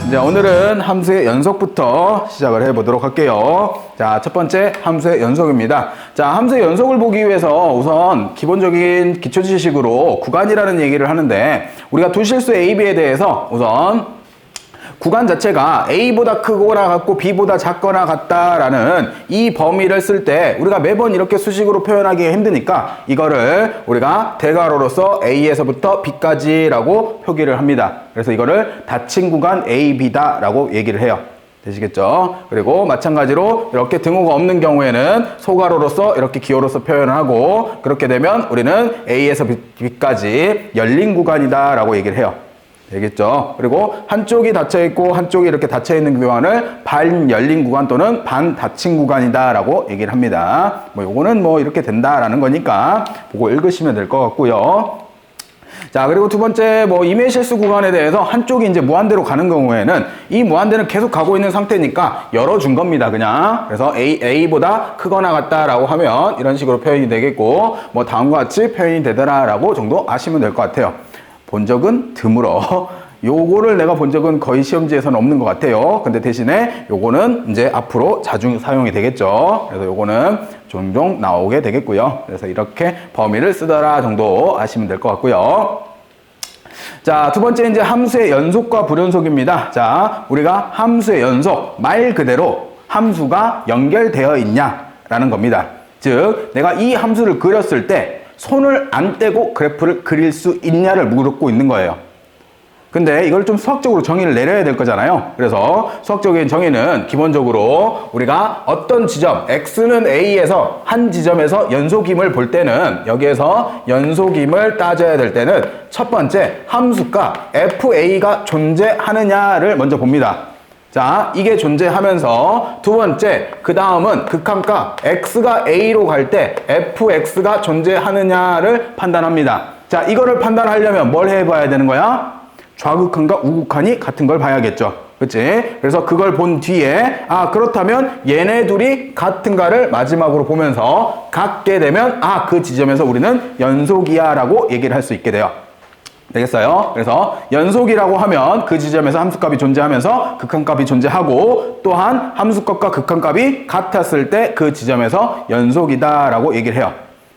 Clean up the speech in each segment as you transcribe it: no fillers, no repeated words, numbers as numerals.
이제 오늘은 함수의 연속부터 시작을 해보도록 할게요. 자, 첫 번째 함수의 연속입니다. 자, 함수의 연속을 보기 위해서 우선 기본적인 기초 지식으로 구간이라는 얘기를 하는데, 우리가 두 실수 A, B에 대해서 우선 구간 자체가 A보다 크거나 같고 B보다 작거나 같다라는 이 범위를 쓸 때 우리가 매번 이렇게 수식으로 표현하기 힘드니까 이거를 우리가 대괄호로서 A에서부터 B까지라고 표기를 합니다. 그래서 이거를 닫힌 구간 A, B다 라고 얘기를 해요. 되시겠죠? 그리고 마찬가지로 이렇게 등호가 없는 경우에는 소괄호로서 이렇게 기호로서 표현을 하고, 그렇게 되면 우리는 A에서 B까지 열린 구간이다 라고 얘기를 해요. 되겠죠? 그리고 한쪽이 닫혀있고 한쪽이 이렇게 닫혀있는 구간을 반 열린 구간 또는 반 닫힌 구간이다 라고 얘기를 합니다. 요거는 이렇게 된다라는 거니까 보고 읽으시면 될 것 같고요. 자, 그리고 두 번째 임의 실수 구간에 대해서 한쪽이 이제 무한대로 가는 경우에는 이 무한대는 계속 가고 있는 상태니까 열어준 겁니다, 그냥. 그래서 A보다 크거나 같다라고 하면 이런 식으로 표현이 되겠고, 다음과 같이 표현이 되더라라고 정도 아시면 될 것 같아요. 본 적은 드물어. 요거를 내가 본 적은 거의 시험지에서는 없는 것 같아요. 근데 대신에 요거는 이제 앞으로 자주 사용이 되겠죠. 그래서 요거는 종종 나오게 되겠고요. 그래서 이렇게 범위를 쓰더라 정도 아시면 될 것 같고요. 자, 두 번째 이제 함수의 연속과 불연속입니다. 자, 우리가 함수의 연속, 말 그대로 함수가 연결되어 있냐라는 겁니다. 즉, 내가 이 함수를 그렸을 때 손을 안 떼고 그래프를 그릴 수 있냐를 물었고 있는 거예요. 근데 이걸 좀 수학적으로 정의를 내려야 될 거잖아요. 그래서 수학적인 정의는 기본적으로 우리가 어떤 지점, x는 a에서 한 지점에서 연속임을 볼 때는, 여기에서 연속임을 따져야 될 때는 첫 번째 함수가 fa가 존재하느냐를 먼저 봅니다. 자, 이게 존재하면서 두 번째, 그 다음은 극한가 x가 a로 갈 때 fx가 존재하느냐를 판단합니다. 자, 이거를 판단하려면 뭘 해봐야 되는 거야? 좌극한과 우극한이 같은 걸 봐야겠죠. 그치? 그래서 그걸 본 뒤에 그렇다면 얘네 둘이 같은가를 마지막으로 보면서 같게 되면 그 지점에서 우리는 연속이야 라고 얘기를 할 수 있게 돼요. 되겠어요? 그래서 연속이라고 하면 그 지점에서 함수값이 존재하면서 극한값이 존재하고, 또한 함수값과 극한값이 같았을 때 그 지점에서 연속이다 라고 얘기를 해요.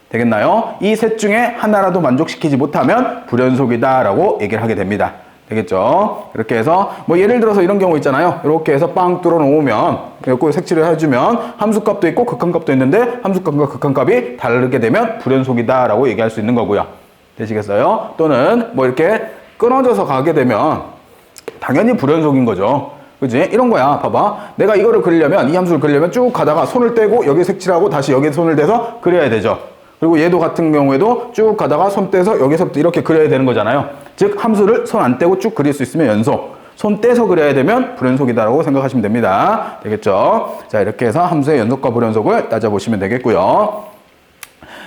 되겠나요? 이 셋 중에 하나라도 만족시키지 못하면 불연속이다 라고 얘기를 하게 됩니다. 되겠죠? 이렇게 해서 예를 들어서 이런 경우 있잖아요. 이렇게 해서 빵 뚫어 놓으면, 이렇게 색칠을 해주면 함수값도 있고 극한값도 있는데 함수값과 극한값이 다르게 되면 불연속이다 라고 얘기할 수 있는 거고요. 되시겠어요? 또는 이렇게 끊어져서 가게 되면 당연히 불연속인 거죠. 그치? 이런 거야. 봐봐. 내가 이거를 그리려면, 이 함수를 그리려면 쭉 가다가 손을 떼고 여기 색칠하고 다시 여기에 손을 대서 그려야 되죠. 그리고 얘도 같은 경우에도 쭉 가다가 손 떼서 여기서부터 이렇게 그려야 되는 거잖아요. 즉 함수를 손 안 떼고 쭉 그릴 수 있으면 연속, 손 떼서 그려야 되면 불연속이다라고 생각하시면 됩니다. 되겠죠? 자, 이렇게 해서 함수의 연속과 불연속을 따져보시면 되겠고요.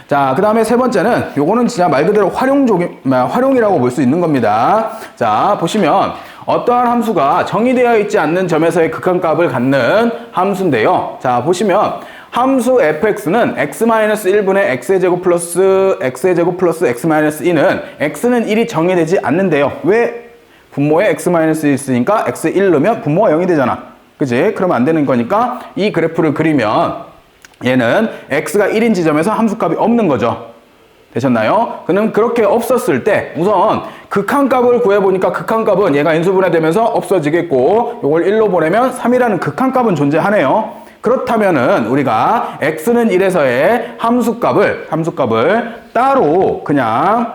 자, 그 다음에 세 번째는 요거는 진짜 말 그대로 활용이라고 볼 수 있는 겁니다. 자, 보시면 어떠한 함수가 정의되어 있지 않는 점에서의 극한값을 갖는 함수인데요. 자, 보시면 함수 fx는 x-1분의 x의 제곱 플러스 x의 제곱 플러스 x-2는 x는 1이 정의되지 않는데요. 왜? 분모에 x-1 있으니까 x 1 넣으면 분모가 0이 되잖아. 그치? 그러면 안 되는 거니까 이 그래프를 그리면 얘는 x가 1인 지점에서 함수값이 없는 거죠. 되셨나요? 그럼 그렇게 없었을 때 우선 극한값을 구해보니까 극한값은 얘가 인수분해되면서 없어지겠고, 요걸 1로 보내면 3이라는 극한값은 존재하네요. 그렇다면은 우리가 x는 1에서의 함수값을 따로 그냥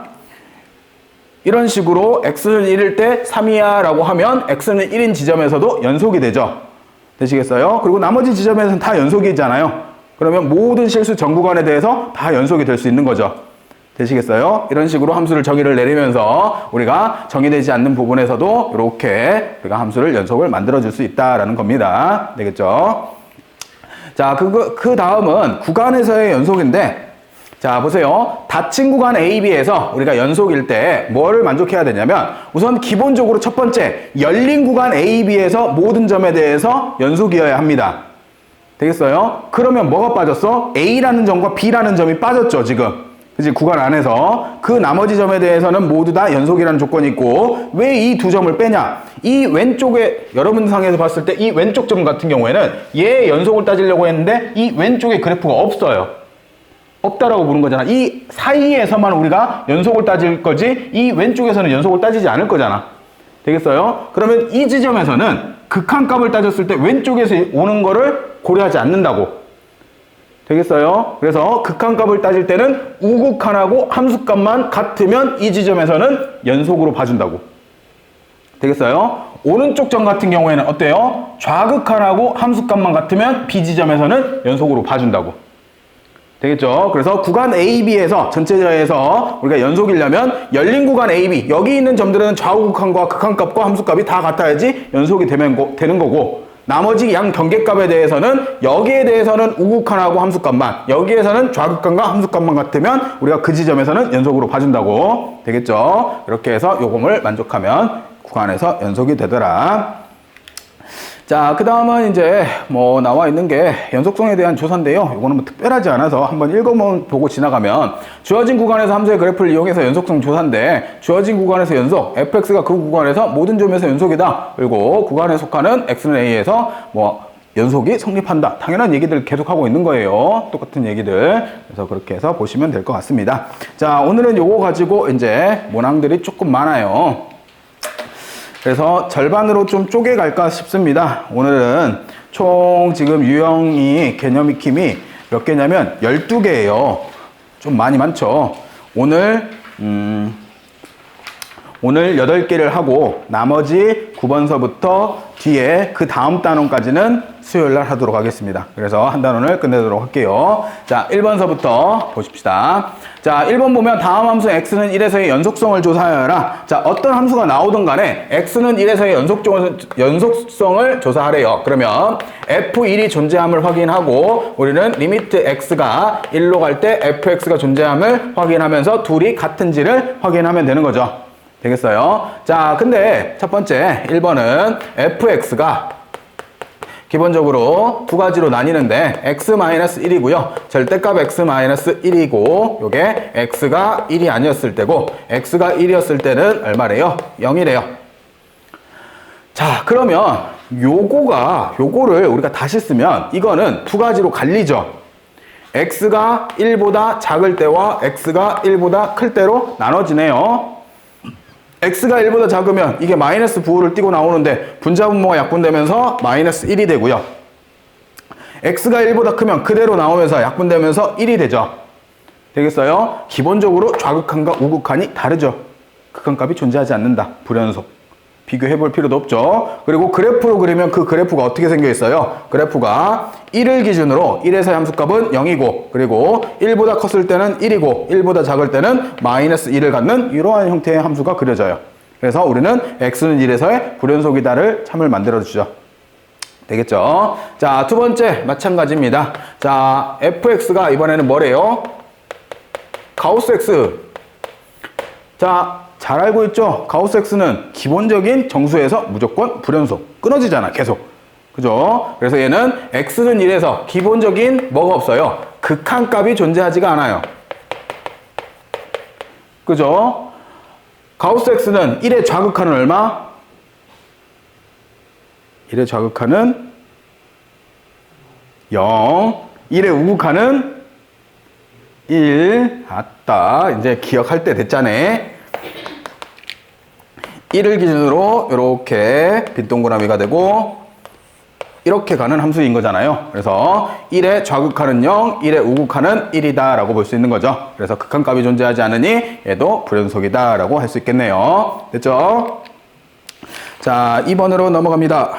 이런 식으로 x는 1일 때 3이야 라고 하면 x는 1인 지점에서도 연속이 되죠. 되시겠어요? 그리고 나머지 지점에서는 다 연속이잖아요. 그러면 모든 실수 전 구간에 대해서 다 연속이 될 수 있는 거죠. 되시겠어요? 이런 식으로 함수를 정의를 내리면서 우리가 정의되지 않는 부분에서도 이렇게 우리가 함수를 연속을 만들어줄 수 있다라는 겁니다. 되겠죠? 자, 그 다음은 구간에서의 연속인데, 자, 보세요. 닫힌 구간 A, B에서 우리가 연속일 때 뭐를 만족해야 되냐면, 우선 기본적으로 첫 번째, 열린 구간 A, B에서 모든 점에 대해서 연속이어야 합니다. 되겠어요? 그러면 뭐가 빠졌어? A라는 점과 B라는 점이 빠졌죠, 지금. 그치? 구간 안에서. 그 나머지 점에 대해서는 모두 다 연속이라는 조건이 있고, 왜 이 두 점을 빼냐? 이 왼쪽에, 여러분 상에서 봤을 때 이 왼쪽 점 같은 경우에는 얘 연속을 따지려고 했는데 이 왼쪽에 그래프가 없어요. 없다라고 보는 거잖아. 이 사이에서만 우리가 연속을 따질 거지, 이 왼쪽에서는 연속을 따지지 않을 거잖아. 되겠어요? 그러면 이 지점에서는 극한값을 따졌을 때 왼쪽에서 오는 거를 고려하지 않는다고. 되겠어요? 그래서 극한값을 따질 때는 우극한하고 함수값만 같으면 이 지점에서는 연속으로 봐준다고. 되겠어요? 오른쪽 점 같은 경우에는 어때요? 좌극한하고 함수값만 같으면 B 지점에서는 연속으로 봐준다고. 되겠죠? 그래서 구간 AB에서 전체에서 우리가 연속이려면 열린 구간 AB, 여기 있는 점들은 좌우극한과 극한값과 함수값이 다 같아야지 연속이 되는 거고, 나머지 양 경계값에 대해서는 여기에 대해서는 우극한하고 함수값만, 여기에서는 좌극한과 함수값만 같으면 우리가 그 지점에서는 연속으로 봐준다고. 되겠죠? 이렇게 해서 요금을 만족하면 구간에서 연속이 되더라. 자, 그 다음은 이제 뭐 나와 있는 게 연속성에 대한 조사인데요. 이거는 뭐 특별하지 않아서 한번 읽어보고 지나가면, 주어진 구간에서 함수의 그래프를 이용해서 연속성 조사인데, 주어진 구간에서 연속, fx가 그 구간에서 모든 점에서 연속이다. 그리고 구간에 속하는 x는 a에서 뭐 연속이 성립한다. 당연한 얘기들 계속 하고 있는 거예요. 똑같은 얘기들. 그래서 그렇게 해서 보시면 될 것 같습니다. 자, 오늘은 요거 가지고 이제 문항들이 조금 많아요. 그래서 절반으로 좀 쪼개갈까 싶습니다. 오늘은 총 지금 유형이 개념 익힘이 몇 개냐면 12개예요. 좀 많이 많죠. 오늘 8개를 하고 나머지 9번서부터 뒤에 그 다음 단원까지는 수요일날 하도록 하겠습니다. 그래서 한 단원을 끝내도록 할게요. 자, 1번서부터 보십시다. 자, 1번 보면 다음 함수 x는 1에서의 연속성을 조사하여라. 자, 어떤 함수가 나오든 간에 x는 1에서의 연속성을 조사하래요. 그러면 f1이 존재함을 확인하고 우리는 리미트 x가 1로 갈 때 fx가 존재함을 확인하면서 둘이 같은지를 확인하면 되는 거죠. 되겠어요? 자, 근데 첫 번째 1번은 fx가 기본적으로 두 가지로 나뉘는데 x-1이고요. 절대값 x-1이고 요게 x가 1이 아니었을 때고, x가 1이었을 때는 얼마래요? 0이래요. 자, 그러면 요거를 우리가 다시 쓰면 이거는 두 가지로 갈리죠. x가 1보다 작을 때와 x가 1보다 클 때로 나눠지네요. x가 1보다 작으면 이게 마이너스 부호를 띄고 나오는데 분자분모가 약분되면서 마이너스 1이 되고요. x가 1보다 크면 그대로 나오면서 약분되면서 1이 되죠. 되겠어요? 기본적으로 좌극한과 우극한이 다르죠. 극한값이 존재하지 않는다. 불연속. 비교해 볼 필요도 없죠. 그리고 그래프로 그리면 그 그래프가 어떻게 생겨 있어요? 그래프가 1을 기준으로 1에서의 함수값은 0이고, 그리고 1보다 컸을 때는 1이고 1보다 작을 때는 마이너스 1을 갖는 이러한 형태의 함수가 그려져요. 그래서 우리는 x는 1에서의 불연속이다를 참을 만들어주죠. 되겠죠? 자, 두 번째 마찬가지입니다. 자, fx가 이번에는 뭐래요? 가우스 x. 자, 잘 알고 있죠? 가우스 x는 기본적인 정수에서 무조건 불연속. 끊어지잖아, 계속. 그죠? 그래서 얘는 x는 1에서 기본적인 뭐가 없어요? 극한값이 존재하지가 않아요. 그죠? 가우스 x는 1의 좌극한은 얼마? 1의 좌극한은 0. 1의 우극한은 1. 아따, 이제 기억할 때 됐잖아. 1을 기준으로 이렇게 빈동그라미가 되고 이렇게 가는 함수인 거잖아요. 그래서 1의 좌극한은 0, 1의 우극한은 1이다 라고 볼 수 있는 거죠. 그래서 극한값이 존재하지 않으니 얘도 불연속이다 라고 할 수 있겠네요. 됐죠? 자, 2번으로 넘어갑니다.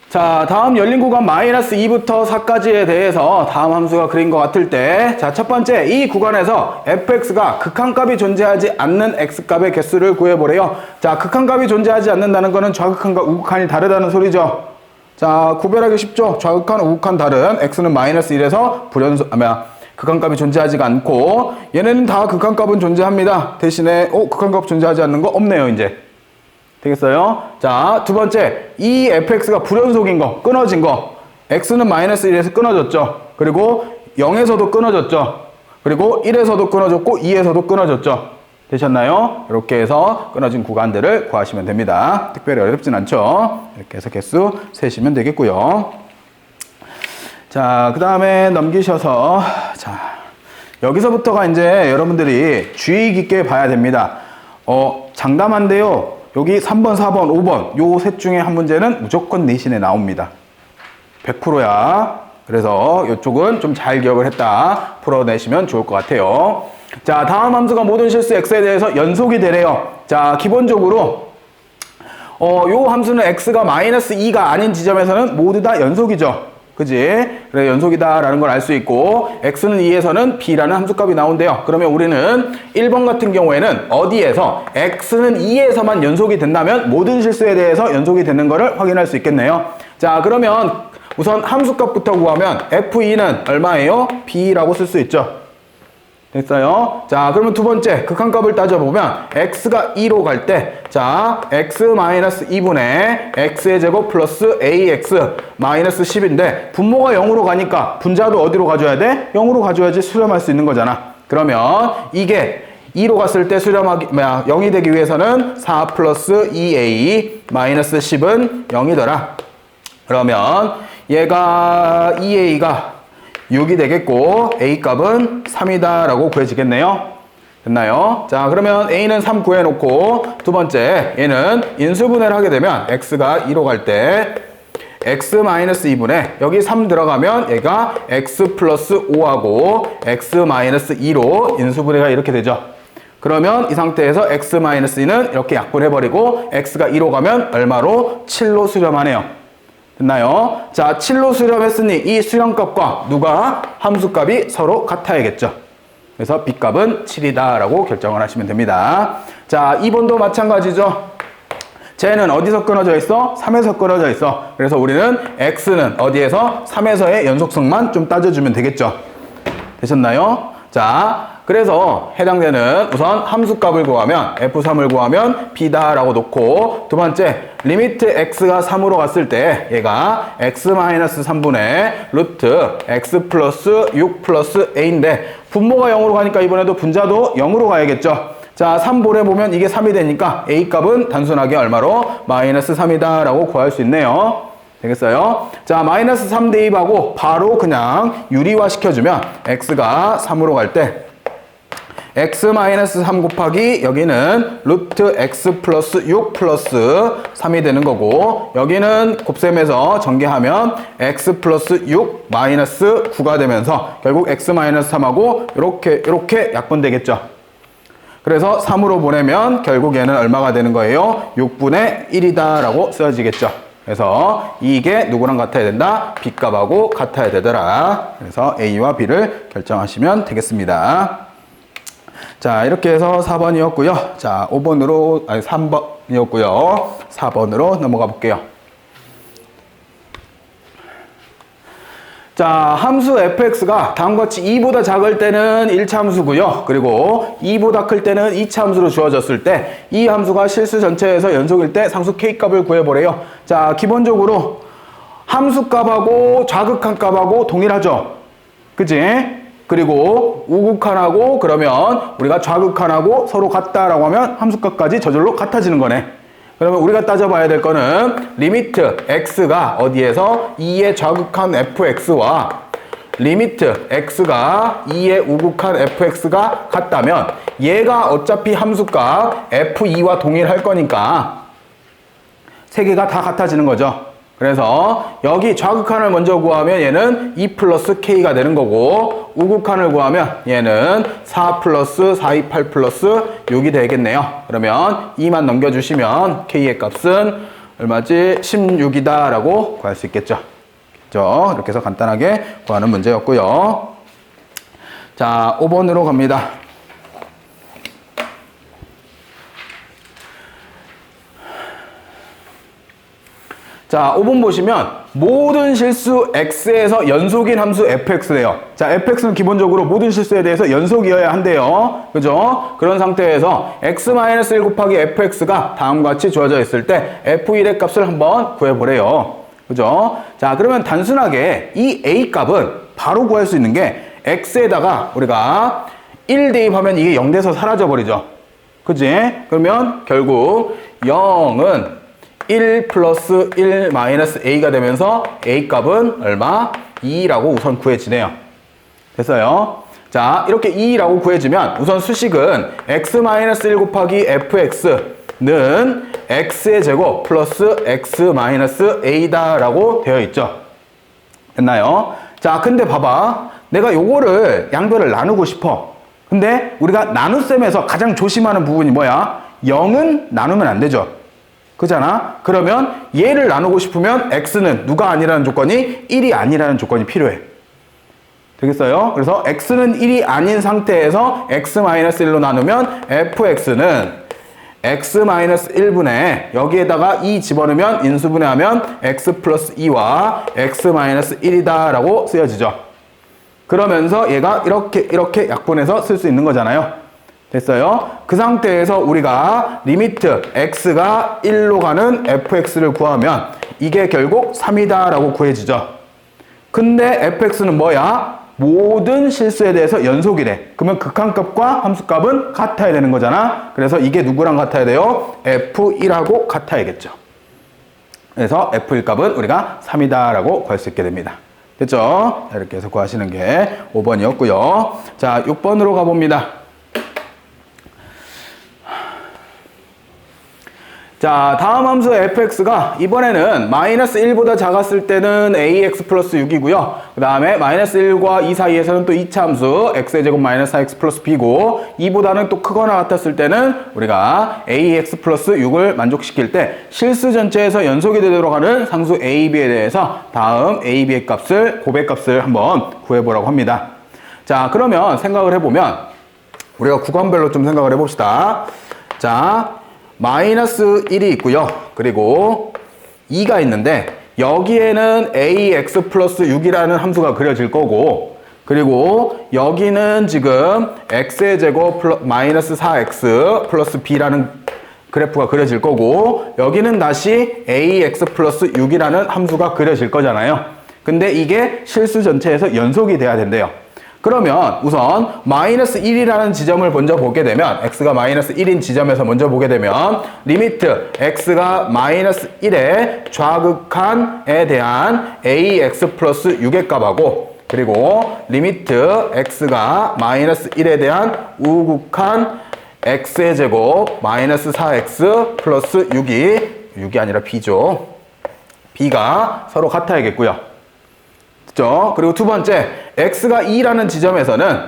자, 다음 열린 구간 마이너스 2부터 4까지에 대해서 다음 함수가 그린 것 같을 때, 자, 첫 번째 이 구간에서 fx가 극한값이 존재하지 않는 x값의 개수를 구해보래요. 자, 극한값이 존재하지 않는다는 거는 좌극한과 우극한이 다르다는 소리죠. 자, 구별하기 쉽죠. 좌극한, 우극한 다른. x는 마이너스 1에서 극한값이 존재하지가 않고, 얘네는 다 극한값은 존재합니다. 대신에 극한값 존재하지 않는 거 없네요, 이제. 되겠어요? 자, 두 번째, 이 fx가 불연속인 거, 끊어진 거. x는 마이너스 1에서 끊어졌죠. 그리고 0에서도 끊어졌죠. 그리고 1에서도 끊어졌고 2에서도 끊어졌죠. 되셨나요? 이렇게 해서 끊어진 구간들을 구하시면 됩니다. 특별히 어렵진 않죠. 이렇게 해서 개수 세시면 되겠고요. 자, 그 다음에 넘기셔서 자, 여기서부터가 이제 여러분들이 주의 깊게 봐야 됩니다. 장담한데요. 여기 3번, 4번, 5번 요 셋 중에 한 문제는 무조건 내신에 나옵니다. 100%야. 그래서 이쪽은 좀 잘 기억을 했다. 풀어내시면 좋을 것 같아요. 자, 다음 함수가 모든 실수 x에 대해서 연속이 되래요. 자, 기본적으로 요 함수는 x가 마이너스 2가 아닌 지점에서는 모두 다 연속이죠. 그지? 그래, 연속이다라는 걸 알 수 있고, x는 2에서는 b라는 함수값이 나온대요. 그러면 우리는 1번 같은 경우에는 어디에서 x는 2에서만 연속이 된다면 모든 실수에 대해서 연속이 되는 거를 확인할 수 있겠네요. 자, 그러면 우선 함수값부터 구하면 f2는 얼마예요? b라고 쓸 수 있죠. 됐어요? 자, 그러면 두 번째 극한값을 따져보면 x가 2로 갈 때, 자, x-2분의 x의 제곱 플러스 ax 마이너스 10인데 분모가 0으로 가니까 분자도 어디로 가줘야 돼? 0으로 가줘야지 수렴할 수 있는 거잖아. 그러면 이게 2로 갔을 때 0이 되기 위해서는 4 플러스 2a 마이너스 10은 0이더라. 그러면 얘가 2a가 6이 되겠고 a 값은 3이다 라고 구해지겠네요. 됐나요? 자, 그러면 a는 3 구해놓고 두 번째 얘는 인수분해를 하게 되면 x가 2로 갈 때 x-2분의 여기 3 들어가면 얘가 x 플러스 5하고 x-2로 인수분해가 이렇게 되죠. 그러면 이 상태에서 x-2는 이렇게 약분해버리고 x가 2로 가면 얼마로? 7로 수렴하네요. 됐나요? 자, 7로 수렴했으니 이 수렴값과 누가? 함수값이 서로 같아야겠죠. 그래서 b값은 7이다 라고 결정을 하시면 됩니다. 자, 2번도 마찬가지죠. 쟤는 어디서 끊어져 있어? 3에서 끊어져 있어. 그래서 우리는 x는 어디에서? 3에서의 연속성만 좀 따져주면 되겠죠. 되셨나요? 자, 그래서 해당되는 우선 함수값을 구하면 f3을 구하면 b다 라고 놓고 두 번째 리미트 x가 3으로 갔을 때 얘가 x-3분의 루트 x 플러스 6 플러스 a인데 분모가 0으로 가니까 이번에도 분자도 0으로 가야겠죠. 자, 3볼에 보면 이게 3이 되니까 a 값은 단순하게 얼마로? 마이너스 3이다 라고 구할 수 있네요. 되겠어요? 자, 마이너스 3 대입하고 바로 그냥 유리화 시켜주면 x가 3으로 갈 때 x-3 곱하기 여기는 루트 x 플러스 6 플러스 3이 되는 거고 여기는 곱셈해서 전개하면 x 플러스 6 마이너스 9가 되면서 결국 x-3하고 이렇게 약분되겠죠. 그래서 3으로 보내면 결국 얘는 얼마가 되는 거예요? 6분의 1이다 라고 쓰여지겠죠. 그래서 이게 누구랑 같아야 된다? b값하고 같아야 되더라. 그래서 a와 b를 결정하시면 되겠습니다. 자, 이렇게 해서 4번이었고요. 자, 3번이었고요. 4번으로 넘어가 볼게요. 자, 함수 fx가 다음과 같이 2보다 작을 때는 1차 함수고요. 그리고 2보다 클 때는 2차 함수로 주어졌을 때 이 함수가 실수 전체에서 연속일 때 상수 k값을 구해보래요. 자, 기본적으로 함수값하고 좌극한 값하고 동일하죠. 그치? 그리고 우극한하고 그러면 우리가 좌극한하고 서로 같다라고 하면 함수값까지 저절로 같아지는 거네. 그러면 우리가 따져봐야 될 거는 리미트 x가 어디에서 2의 좌극한 fx와 리미트 x가 2의 우극한 fx가 같다면 얘가 어차피 함수값 f2와 동일할 거니까 세 개가 다 같아지는 거죠. 그래서 여기 좌극한을 먼저 구하면 얘는 2 플러스 k가 되는 거고 우극한을 구하면 얘는 4 플러스 4, 2, 8 플러스 6이 되겠네요. 그러면 2만 넘겨주시면 k의 값은 얼마지? 16이다 라고 구할 수 있겠죠. 그렇죠? 이렇게 해서 간단하게 구하는 문제였고요. 자, 5번으로 갑니다. 자, 5번 보시면 모든 실수 x에서 연속인 함수 fx래요. 자, fx는 기본적으로 모든 실수에 대해서 연속이어야 한대요. 그죠? 그런 상태에서 x-1 곱하기 fx가 다음과 같이 주어져 있을 때 f1의 값을 한번 구해보래요. 그죠? 자, 그러면 단순하게 이 a 값은 바로 구할 수 있는 게 x에다가 우리가 1 대입하면 이게 0 돼서 사라져 버리죠. 그치? 그러면 결국 0은 1 플러스 1 마이너스 a가 되면서 a 값은 얼마? 2라고 우선 구해지네요. 됐어요? 자, 이렇게 2라고 구해지면 우선 수식은 x-1 곱하기 fx는 x의 제곱 플러스 x 마이너스 a다 라고 되어 있죠. 됐나요? 자, 근데 봐봐. 내가 요거를 양변을 나누고 싶어. 근데 우리가 나눗셈에서 가장 조심하는 부분이 뭐야? 0은 나누면 안 되죠. 그잖아? 그러면 얘를 나누고 싶으면 x는 누가 아니라는 조건이 1이 아니라는 조건이 필요해. 되겠어요? 그래서 x는 1이 아닌 상태에서 x-1로 나누면 fx는 x-1분의 여기에다가 2 집어넣으면 인수분해하면 x 플러스 2와 x-1이다 라고 쓰여지죠. 그러면서 얘가 이렇게 약분해서 쓸 수 있는 거잖아요. 됐어요? 그 상태에서 우리가 리미트 x가 1로 가는 fx를 구하면 이게 결국 3이다 라고 구해지죠. 근데 fx는 뭐야? 모든 실수에 대해서 연속이래. 그러면 극한값과 함수값은 같아야 되는 거잖아. 그래서 이게 누구랑 같아야 돼요? f1하고 같아야겠죠. 그래서 f1 값은 우리가 3이다 라고 구할 수 있게 됩니다. 됐죠? 이렇게 해서 구하시는 게 5번이었고요. 자, 6번으로 가봅니다. 자, 다음 함수 fx가 이번에는 마이너스 1보다 작았을 때는 ax 플러스 6이고요. 그 다음에 마이너스 1과 2 사이에서는 또 2차 함수 x의 제곱 마이너스 4x 플러스 b고 2보다는 또 크거나 같았을 때는 우리가 ax 플러스 6을 만족시킬 때 실수 전체에서 연속이 되도록 하는 상수 a, b에 대해서 다음 a, b의 값을 고배값을 한번 구해보라고 합니다. 자, 그러면 생각을 해보면 우리가 구간별로 좀 생각을 해봅시다. 자, 마이너스 1이 있고요. 그리고 2가 있는데 여기에는 ax 플러스 6이라는 함수가 그려질 거고 그리고 여기는 지금 x의 제곱 마이너스 4x 플러스 b라는 그래프가 그려질 거고 여기는 다시 ax 플러스 6이라는 함수가 그려질 거잖아요. 근데 이게 실수 전체에서 연속이 돼야 된대요. 그러면 우선 마이너스 1이라는 지점을 먼저 보게 되면 x가 마이너스 1인 지점에서 먼저 보게 되면 리미트 x가 마이너스 1의 좌극한에 대한 ax 플러스 6의 값하고 그리고 리미트 x가 마이너스 1에 대한 우극한 x의 제곱 마이너스 4x 플러스 6이 아니라 b죠. b가 서로 같아야겠고요. 그리고 두 번째, x가 2라는 지점에서는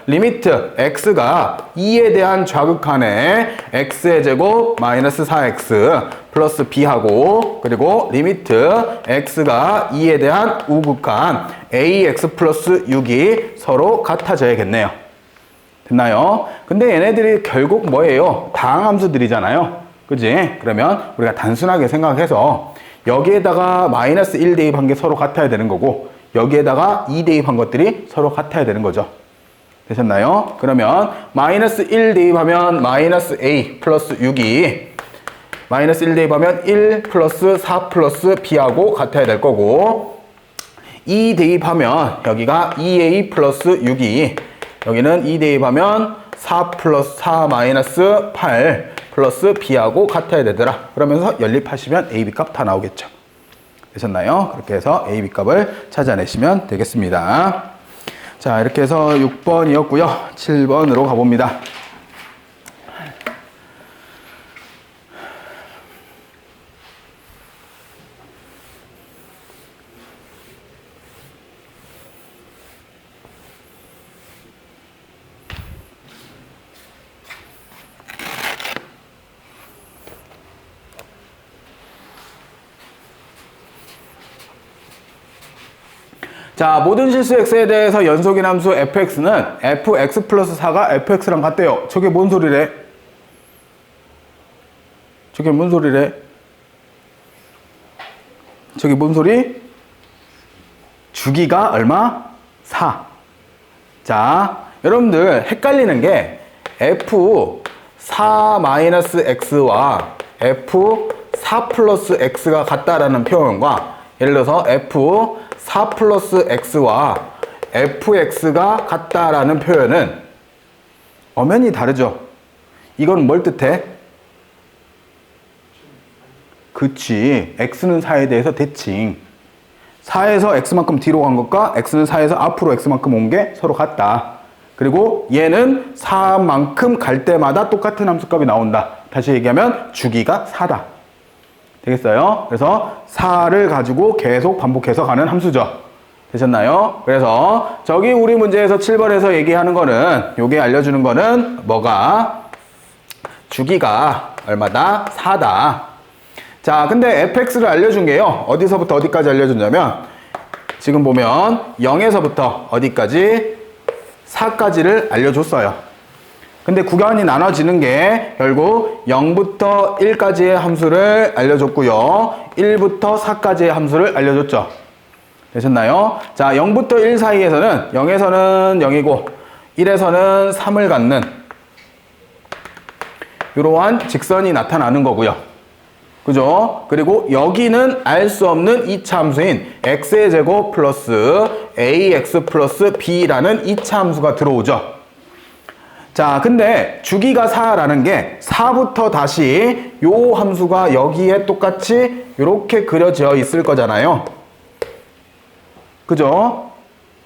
리미트 x가 2에 대한 좌극한에 x의 제곱 마이너스 4x 플러스 b하고 그리고 리미트 x가 2에 대한 우극한 ax 플러스 6이 서로 같아져야겠네요. 됐나요? 근데 얘네들이 결국 뭐예요? 다항함수들이잖아요. 그지? 그러면 우리가 단순하게 생각해서 여기에다가 마이너스 1 대입한 게 서로 같아야 되는 거고 여기에다가 2 대입한 것들이 서로 같아야 되는 거죠. 되셨나요? 그러면 마이너스 1 대입하면 마이너스 a 플러스 6이 마이너스 1 대입하면 1 플러스 4 플러스 b하고 같아야 될 거고 2 대입하면 여기가 2a 플러스 6이 여기는 2 대입하면 4 플러스 4 마이너스 8 플러스 b하고 같아야 되더라. 그러면서 연립하시면 a, b 값 다 나오겠죠. 되셨나요? 그렇게 해서 a, b 값을 찾아내시면 되겠습니다. 자, 이렇게 해서 6번이었고요. 7번으로 가봅니다. 자, 모든 실수 x에 대해서 연속인 함수 fx는 fx 플러스 4가 fx랑 같대요. 저게 뭔 소리래? 저게 뭔 소리래? 저게 뭔 소리? 주기가 얼마? 4. 자, 여러분들 헷갈리는 게 f4-x와 f4 플러스 x가 같다라는 표현과 예를 들어서 f 4 플러스 x와 fx가 같다라는 표현은 엄연히 다르죠. 이건 뭘 뜻해? 그치. x는 4에 대해서 대칭. 4에서 x만큼 뒤로 간 것과 x는 4에서 앞으로 x만큼 온 게 서로 같다. 그리고 얘는 4만큼 갈 때마다 똑같은 함수값이 나온다. 다시 얘기하면 주기가 4다. 되겠어요? 그래서 4를 가지고 계속 반복해서 가는 함수죠. 되셨나요? 그래서 저기 우리 문제에서 7번에서 얘기하는 거는, 요게 알려주는 거는 뭐가? 주기가 얼마다? 4다. 자, 근데 fx를 알려준 게요. 어디서부터 어디까지 알려줬냐면, 지금 보면 0에서부터 어디까지? 4까지를 알려줬어요. 근데 구간이 나눠지는 게 결국 0부터 1까지의 함수를 알려줬고요. 1부터 4까지의 함수를 알려줬죠. 되셨나요? 자, 0부터 1 사이에서는 0에서는 0이고 1에서는 3을 갖는 이러한 직선이 나타나는 거고요. 그죠? 그리고 여기는 알 수 없는 2차 함수인 x의 제곱 플러스 ax 플러스 b라는 2차 함수가 들어오죠. 자, 근데 주기가 4라는 게 4부터 다시 요 함수가 여기에 똑같이 이렇게 그려져 있을 거잖아요. 그죠?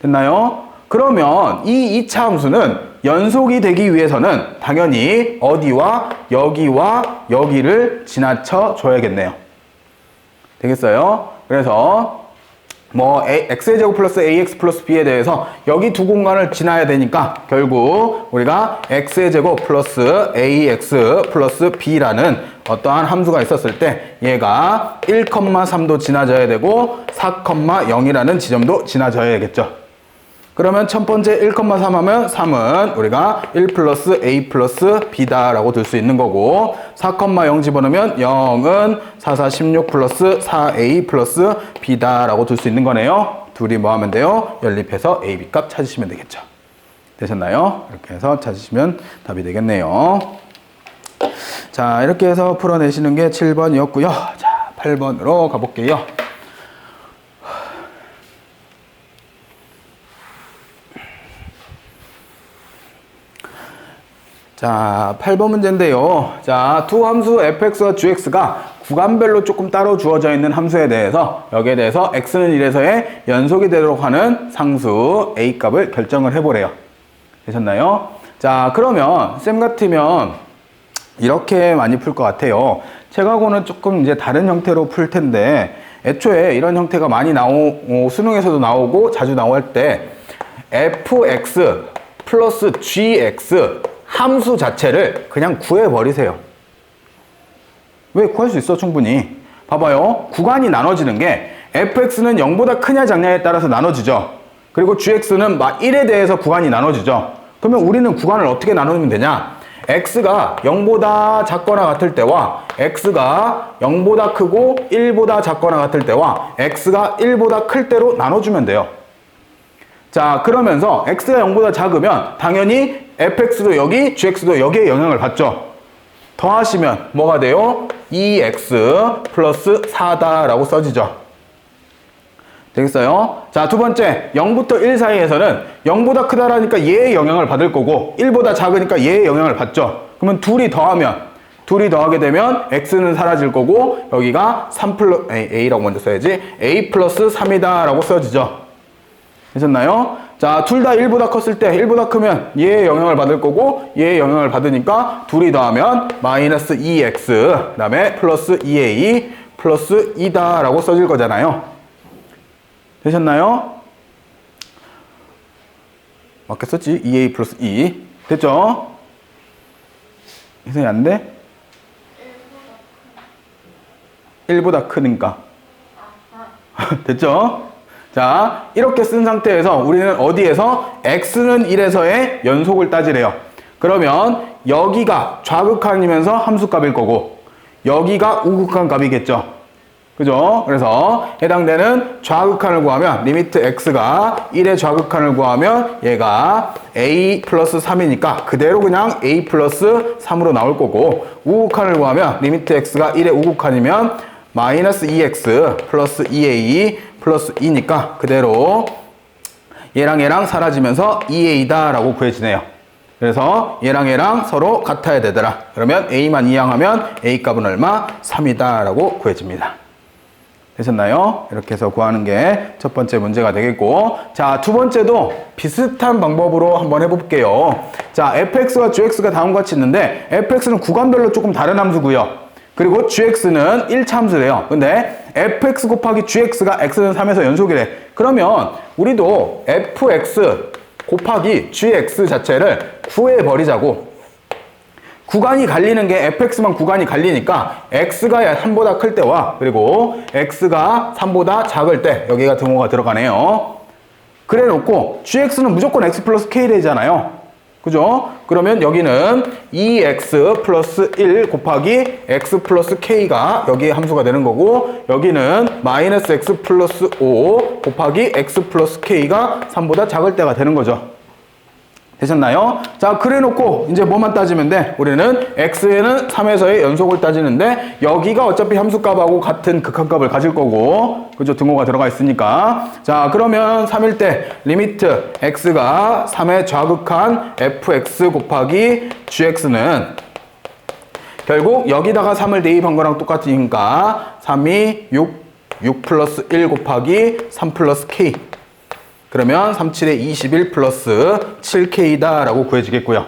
됐나요? 그러면 이 2차 함수는 연속이 되기 위해서는 당연히 어디와 여기와 여기를 지나쳐 줘야겠네요. 되겠어요? 그래서 뭐 x의 제곱 플러스 ax 플러스 b에 대해서 여기 두 공간을 지나야 되니까 결국 우리가 x의 제곱 플러스 ax 플러스 b라는 어떠한 함수가 있었을 때 얘가 1,3도 지나져야 되고 4,0이라는 지점도 지나져야겠죠. 그러면 첫 번째 1,3 하면 3은 우리가 1 플러스 a 플러스 b다라고 들 수 있는 거고 4,0 집어넣으면 0은 4, 4, 16 플러스 4a 플러스 b다라고 들 수 있는 거네요. 둘이 뭐 하면 돼요? 연립해서 a, b 값 찾으시면 되겠죠. 되셨나요? 이렇게 해서 찾으시면 답이 되겠네요. 자, 이렇게 해서 풀어내시는 게 7번이었고요. 자, 8번으로 가볼게요. 자, 8번 문제인데요. 자, 두 함수 fx와 gx가 구간별로 조금 따로 주어져 있는 함수에 대해서 여기에 대해서 x는 1에서의 연속이 되도록 하는 상수 a 값을 결정을 해보래요. 되셨나요? 자, 그러면 쌤 같으면 이렇게 많이 풀 것 같아요. 책하고는 조금 이제 다른 형태로 풀 텐데 애초에 이런 형태가 많이 수능에서도 나오고 자주 나올 때 fx 플러스 gx 함수 자체를 그냥 구해버리세요. 왜? 구할 수 있어, 충분히. 봐봐요. 구간이 나눠지는 게 fx는 0보다 크냐 작냐에 따라서 나눠지죠. 그리고 gx는 막 1에 대해서 구간이 나눠지죠. 그러면 우리는 구간을 어떻게 나누면 되냐? x가 0보다 작거나 같을 때와 x가 0보다 크고 1보다 작거나 같을 때와 x가 1보다 클 때로 나눠주면 돼요. 자, 그러면서 x가 0보다 작으면 당연히 fx도 여기, gx도 여기에 영향을 받죠. 더하시면 뭐가 돼요? 2x 플러스 4다라고 써지죠. 되겠어요? 자, 두 번째, 0부터 1 사이에서는 0보다 크다라니까 얘의 영향을 받을 거고 1보다 작으니까 얘의 영향을 받죠. 그러면 둘이 더하게 되면 x는 사라질 거고 여기가 3 플러스 a라고 먼저 써야지. a 플러스 3이다 라고 써지죠. 되셨나요? 자, 둘 다 1보다 컸을 때 1보다 크면 얘의 영향을 받을 거고 얘의 영향을 받으니까 둘이 더하면 마이너스 2x 그 다음에 플러스 2a 플러스 2다 라고 써질 거잖아요. 되셨나요? 맞게 썼지? 2a 플러스 2 됐죠? 해석이 안 돼? 1보다 크니까 됐죠? 자, 이렇게 쓴 상태에서 우리는 어디에서 x는 1에서의 연속을 따지래요. 그러면 여기가 좌극한이면서 함수값일 거고 여기가 우극한 값이겠죠. 그죠? 그래서 해당되는 좌극한을 구하면 리미트 x가 1의 좌극한을 구하면 얘가 a 플러스 3이니까 그대로 그냥 a 플러스 3으로 나올 거고 우극한을 구하면 리미트 x가 1의 우극한이면 마이너스 2x 플러스 2a 플러스 2니까 그대로 얘랑 얘랑 사라지면서 2a다 라고 구해지네요. 그래서 얘랑 얘랑 서로 같아야 되더라. 그러면 a만 이항하면 a 값은 얼마? 3이다 라고 구해집니다. 되셨나요? 이렇게 해서 구하는 게 첫 번째 문제가 되겠고, 자, 두 번째도 비슷한 방법으로 한번 해볼게요. 자, fx와 gx가 다음과 같이 있는데 fx는 구간별로 조금 다른 함수고요. 그리고 gx는 1차 함수래요. 근데 fx 곱하기 gx가 x는 3에서 연속이래. 그러면 우리도 fx 곱하기 gx 자체를 구해버리자고. 구간이 갈리는 게 fx만 구간이 갈리니까 x가 3보다 클 때와 그리고 x가 3보다 작을 때 여기가 등호가 들어가네요. 그래 놓고 gx는 무조건 x 플러스 k 되잖아요. 그죠? 그러면 여기는 2x 플러스 1 곱하기 x 플러스 k가 여기에 함수가 되는 거고, 여기는 마이너스 x 플러스 5 곱하기 x 플러스 k가 3보다 작을 때가 되는 거죠. 되셨나요? 자, 그래 놓고 이제 뭐만 따지면 돼? 우리는 x에는 3에서의 연속을 따지는데 여기가 어차피 함수값하고 같은 극한값을 가질 거고, 그죠? 등호가 들어가 있으니까. 자, 그러면 3일 때 리미트 x가 3의 좌극한 fx 곱하기 gx는 결국 여기다가 3을 대입한 거랑 똑같으니까 3이 6 플러스 1 곱하기 3 플러스 k. 그러면 37에 21 플러스 7k다 라고 구해지겠고요.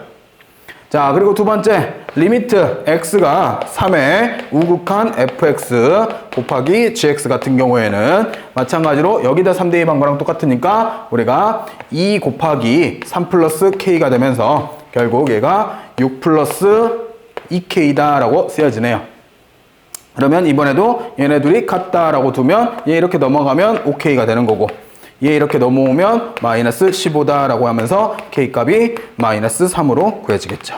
자, 그리고 두 번째 리미트 x가 3의 우극한 fx 곱하기 gx 같은 경우에는 마찬가지로 여기다 3 대입한 거랑 똑같으니까 우리가 2 곱하기 3 플러스 k가 되면서 결국 얘가 6 플러스 2k다 라고 쓰여지네요. 그러면 이번에도 얘네 둘이 같다라고 두면 얘 이렇게 넘어가면 5k가 되는 거고, 얘 이렇게 넘어오면 마이너스 15다 라고 하면서 k값이 마이너스 3으로 구해지겠죠.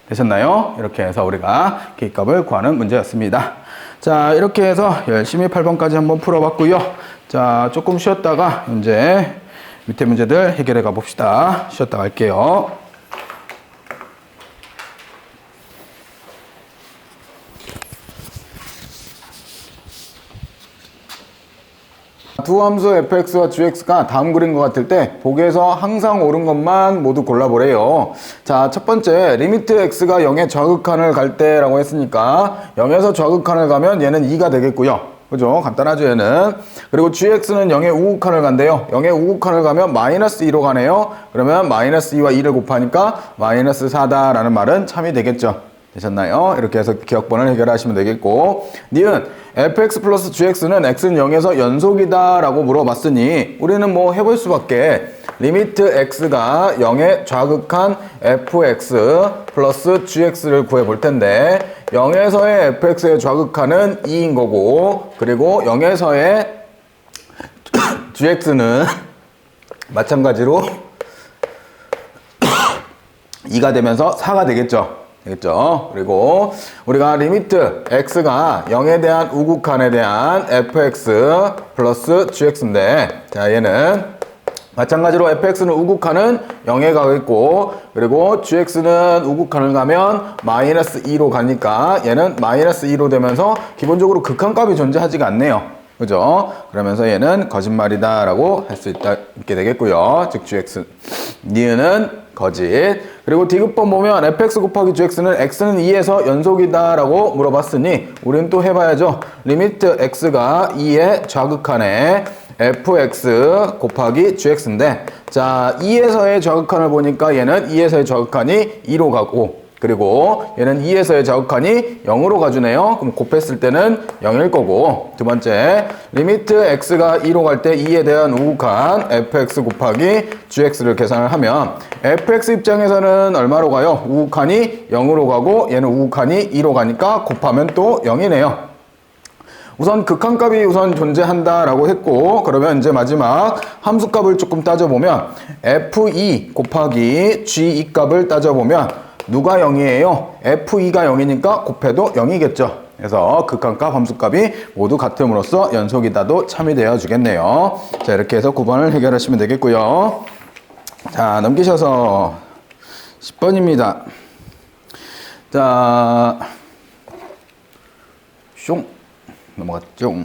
되셨나요? 이렇게 해서 우리가 k값을 구하는 문제였습니다. 자, 이렇게 해서 열심히 8번까지 한번 풀어봤고요. 자, 조금 쉬었다가 이제 밑에 문제들 해결해 가봅시다. 쉬었다 갈게요. 두 함수 fx와 gx가 다음 그린 것 같을 때 보기에서 항상 옳은 것만 모두 골라보래요. 자, 첫 번째 리미트 x가 0의 좌극한을 갈 때라고 했으니까 0에서 좌극한을 가면 얘는 2가 되겠고요. 그죠? 간단하죠, 얘는. 그리고 gx는 0의 우극한을 간대요. 0의 우극한을 가면 마이너스 2로 가네요. 그러면 마이너스 2와 2를 곱하니까 마이너스 4다 라는 말은 참이 되겠죠. 되셨나요? 이렇게 해서 기억번을 해결하시면 되겠고, 니은 fx 플러스 gx는 x는 0에서 연속이다 라고 물어봤으니 우리는 뭐 해볼 수밖에. 리미트 x가 0의 좌극한 fx 플러스 gx를 구해볼 텐데 0에서의 fx의 좌극한은 2인 거고, 그리고 0에서의 gx는 마찬가지로 2가 되면서 4가 되겠죠. 그리고 우리가 리미트 x가 0에 대한 우극한에 대한 fx 플러스 gx인데, 자, 얘는 마찬가지로 fx는 우극한은 0에 가겠고, 그리고 gx는 우극한을 가면 마이너스 2로 가니까 얘는 마이너스 2로 되면서 기본적으로 극한값이 존재하지가 않네요. 그죠? 그러면서 얘는 거짓말이다 라고 할 수 있게 되겠고요. 즉 gx 니은은 거짓. 그리고 디귿번 보면 fx 곱하기 gx는 x는 2에서 연속이다 라고 물어봤으니 우리는 또 해봐야죠. 리미트 x가 2의 좌극한에 fx 곱하기 gx인데, 자, 2에서의 좌극한을 보니까 얘는 2에서의 좌극한이 2로 가고, 그리고 얘는 2에서의 좌극한이 0으로 가주네요. 그럼 곱했을 때는 0일 거고, 두 번째 리미트 x가 2로 갈 때 2에 대한 우극한 fx 곱하기 gx를 계산을 하면 fx 입장에서는 얼마로 가요? 우극한이 0으로 가고 얘는 우극한이 2로 가니까 곱하면 또 0이네요. 우선 극한값이 우선 존재한다라고 했고, 그러면 이제 마지막 함수값을 조금 따져보면 f2 곱하기 g2 값을 따져보면 누가 0이에요? f2가 0이니까 곱해도 0이겠죠. 그래서 극한값, 함수값이 모두 같음으로써 연속이다도 참이 되어 주겠네요. 자, 이렇게 해서 9번을 해결하시면 되겠고요. 자, 넘기셔서 10번입니다. 자, 숑 넘어갔죠.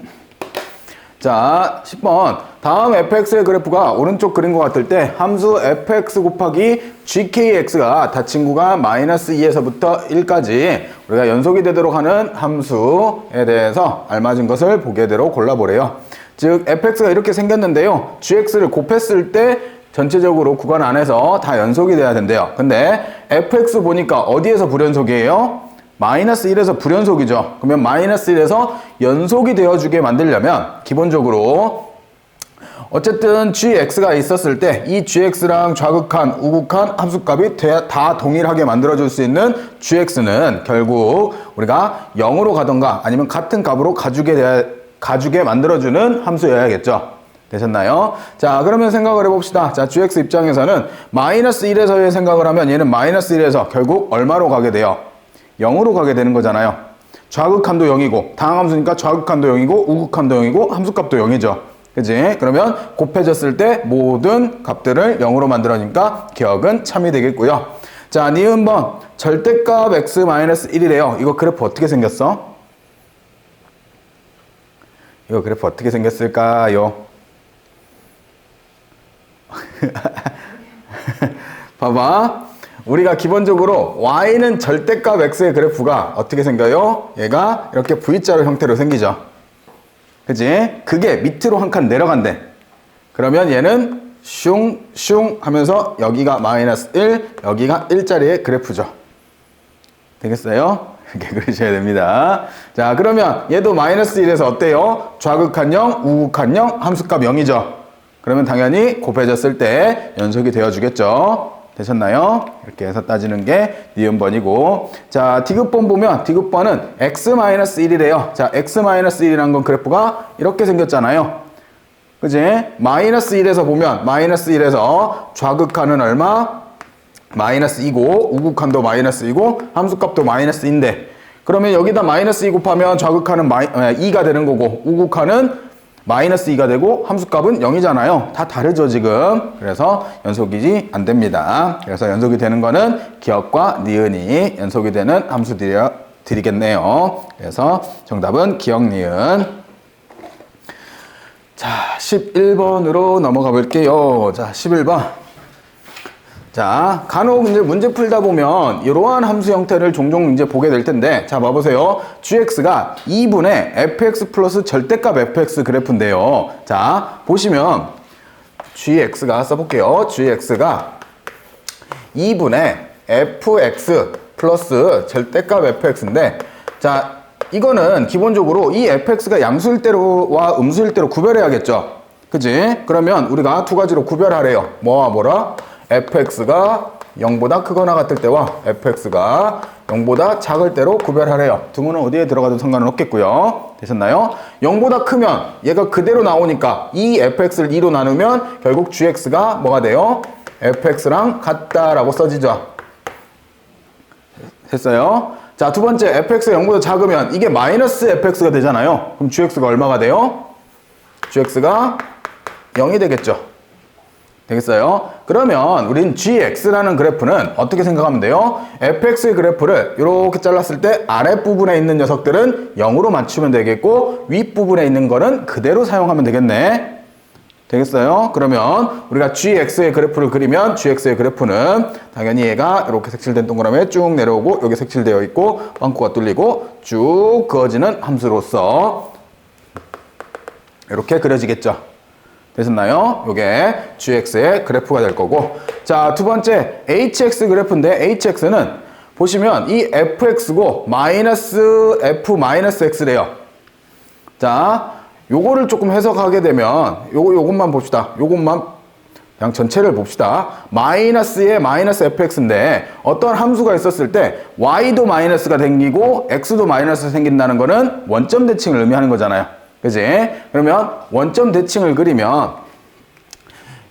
자, 10번. 다음 fx의 그래프가 오른쪽 그린 것 같을 때 함수 fx 곱하기 gkx가 다 친구가 마이너스 2에서부터 1까지 우리가 연속이 되도록 하는 함수에 대해서 알맞은 것을 보게대로 골라보래요. 즉 fx가 이렇게 생겼는데요. gx를 곱했을 때 전체적으로 구간 안에서 다 연속이 돼야 된대요. 근데 fx 보니까 어디에서 불연속이에요? 마이너스 1에서 불연속이죠. 그러면 마이너스 1에서 연속이 되어주게 만들려면 기본적으로 어쨌든 gx가 있었을 때 이 gx랑 좌극한, 우극한 함수값이 다 동일하게 만들어줄 수 있는 gx는 결국 우리가 0으로 가던가 아니면 같은 값으로 가주게 만들어주는 함수여야겠죠. 되셨나요? 자, 그러면 생각을 해봅시다. 자, gx 입장에서는 마이너스 1에서의 생각을 하면 얘는 마이너스 1에서 결국 얼마로 가게 돼요? 0으로 가게 되는 거잖아요. 좌극한도 0이고 다항함수니까 좌극한도 0이고 우극한도 0이고 함수값도 0이죠. 그치? 그러면 곱해졌을 때 모든 값들을 0으로 만들어니까 기억은 참이 되겠고요. 자, 니은번 절대값 x-1이래요. 이거 그래프 어떻게 생겼어? 이거 그래프 어떻게 생겼을까요? 봐봐. 우리가 기본적으로 y는 절대값 x의 그래프가 어떻게 생겨요? 얘가 이렇게 V자로 형태로 생기죠. 그치? 그게 밑으로 한 칸 내려간대. 그러면 얘는 슝슝 하면서 여기가 마이너스 1, 여기가 1짜리의 그래프죠. 되겠어요? 이렇게 그리셔야 됩니다. 자, 그러면 얘도 마이너스 1에서 어때요? 좌극한 0, 우극한 0, 함수값 0이죠. 그러면 당연히 곱해졌을 때 연속이 되어주겠죠. 되셨나요? 이렇게 해서 따지는 게 니은번이고. 자, 디귿번 보면 디귿번은 x-1이래요. 자, x-1이라는 건 그래프가 이렇게 생겼잖아요. 그지? 마이너스 1에서 보면 마이너스 1에서 좌극한은 얼마? 마이너스 2고 우극한도 마이너스 2고 함수값도 마이너스 2인데 그러면 여기다 마이너스 2 곱하면 좌극한은 2가 되는 거고 우극한은 마이너스 2가 되고 함수값은 0이잖아요. 다 다르죠 지금. 그래서 연속이지 안 됩니다. 그래서 연속이 되는 거는 기억과 니은이 연속이 되는 함수 드리겠네요. 그래서 정답은 기억 니은. 자, 11번으로 넘어가 볼게요. 자, 11번. 자, 간혹 이제 문제 풀다 보면 이러한 함수 형태를 종종 이제 보게 될 텐데, 자, 봐보세요. gx가 2분의 fx 플러스 절대값 fx 그래프인데요. 자, 보시면 gx가 써볼게요. gx가 2분의 fx 플러스 절대값 fx인데, 자, 이거는 기본적으로 이 fx가 양수일 때와 음수일 때로 구별해야겠죠. 그치? 그러면 우리가 두 가지로 구별하래요. 뭐와 뭐라? fx가 0보다 크거나 같을 때와 fx가 0보다 작을 때로 구별하래요. 등호는 어디에 들어가도 상관은 없겠고요. 되셨나요? 0보다 크면 얘가 그대로 나오니까 이 fx를 2로 나누면 결국 gx가 뭐가 돼요? fx랑 같다라고 써지죠. 됐어요? 자, 두 번째 fx가 0보다 작으면 이게 마이너스 fx가 되잖아요. 그럼 gx가 얼마가 돼요? gx가 0이 되겠죠. 되겠어요? 그러면 우린 gx라는 그래프는 어떻게 생각하면 돼요? fx의 그래프를 이렇게 잘랐을 때 아랫부분에 있는 녀석들은 0으로 맞추면 되겠고 윗부분에 있는 거는 그대로 사용하면 되겠네. 되겠어요? 그러면 우리가 gx의 그래프를 그리면 gx의 그래프는 당연히 얘가 이렇게 색칠된 동그라미에 쭉 내려오고 여기 색칠되어 있고 빵꾸가 뚫리고 쭉 그어지는 함수로서 이렇게 그려지겠죠. 되셨나요? 요게 gx의 그래프가 될 거고. 자, 두 번째 hx 그래프인데 hx는 보시면 이 fx고 마이너스 f 마이너스 x래요. 자, 요거를 조금 해석하게 되면 요것만 봅시다. 요것만 그냥 전체를 봅시다. 마이너스에 마이너스 fx인데 어떤 함수가 있었을 때 y도 마이너스가 생기고 x도 마이너스 생긴다는 거는 원점 대칭을 의미하는 거잖아요. 그지? 그러면 원점 대칭을 그리면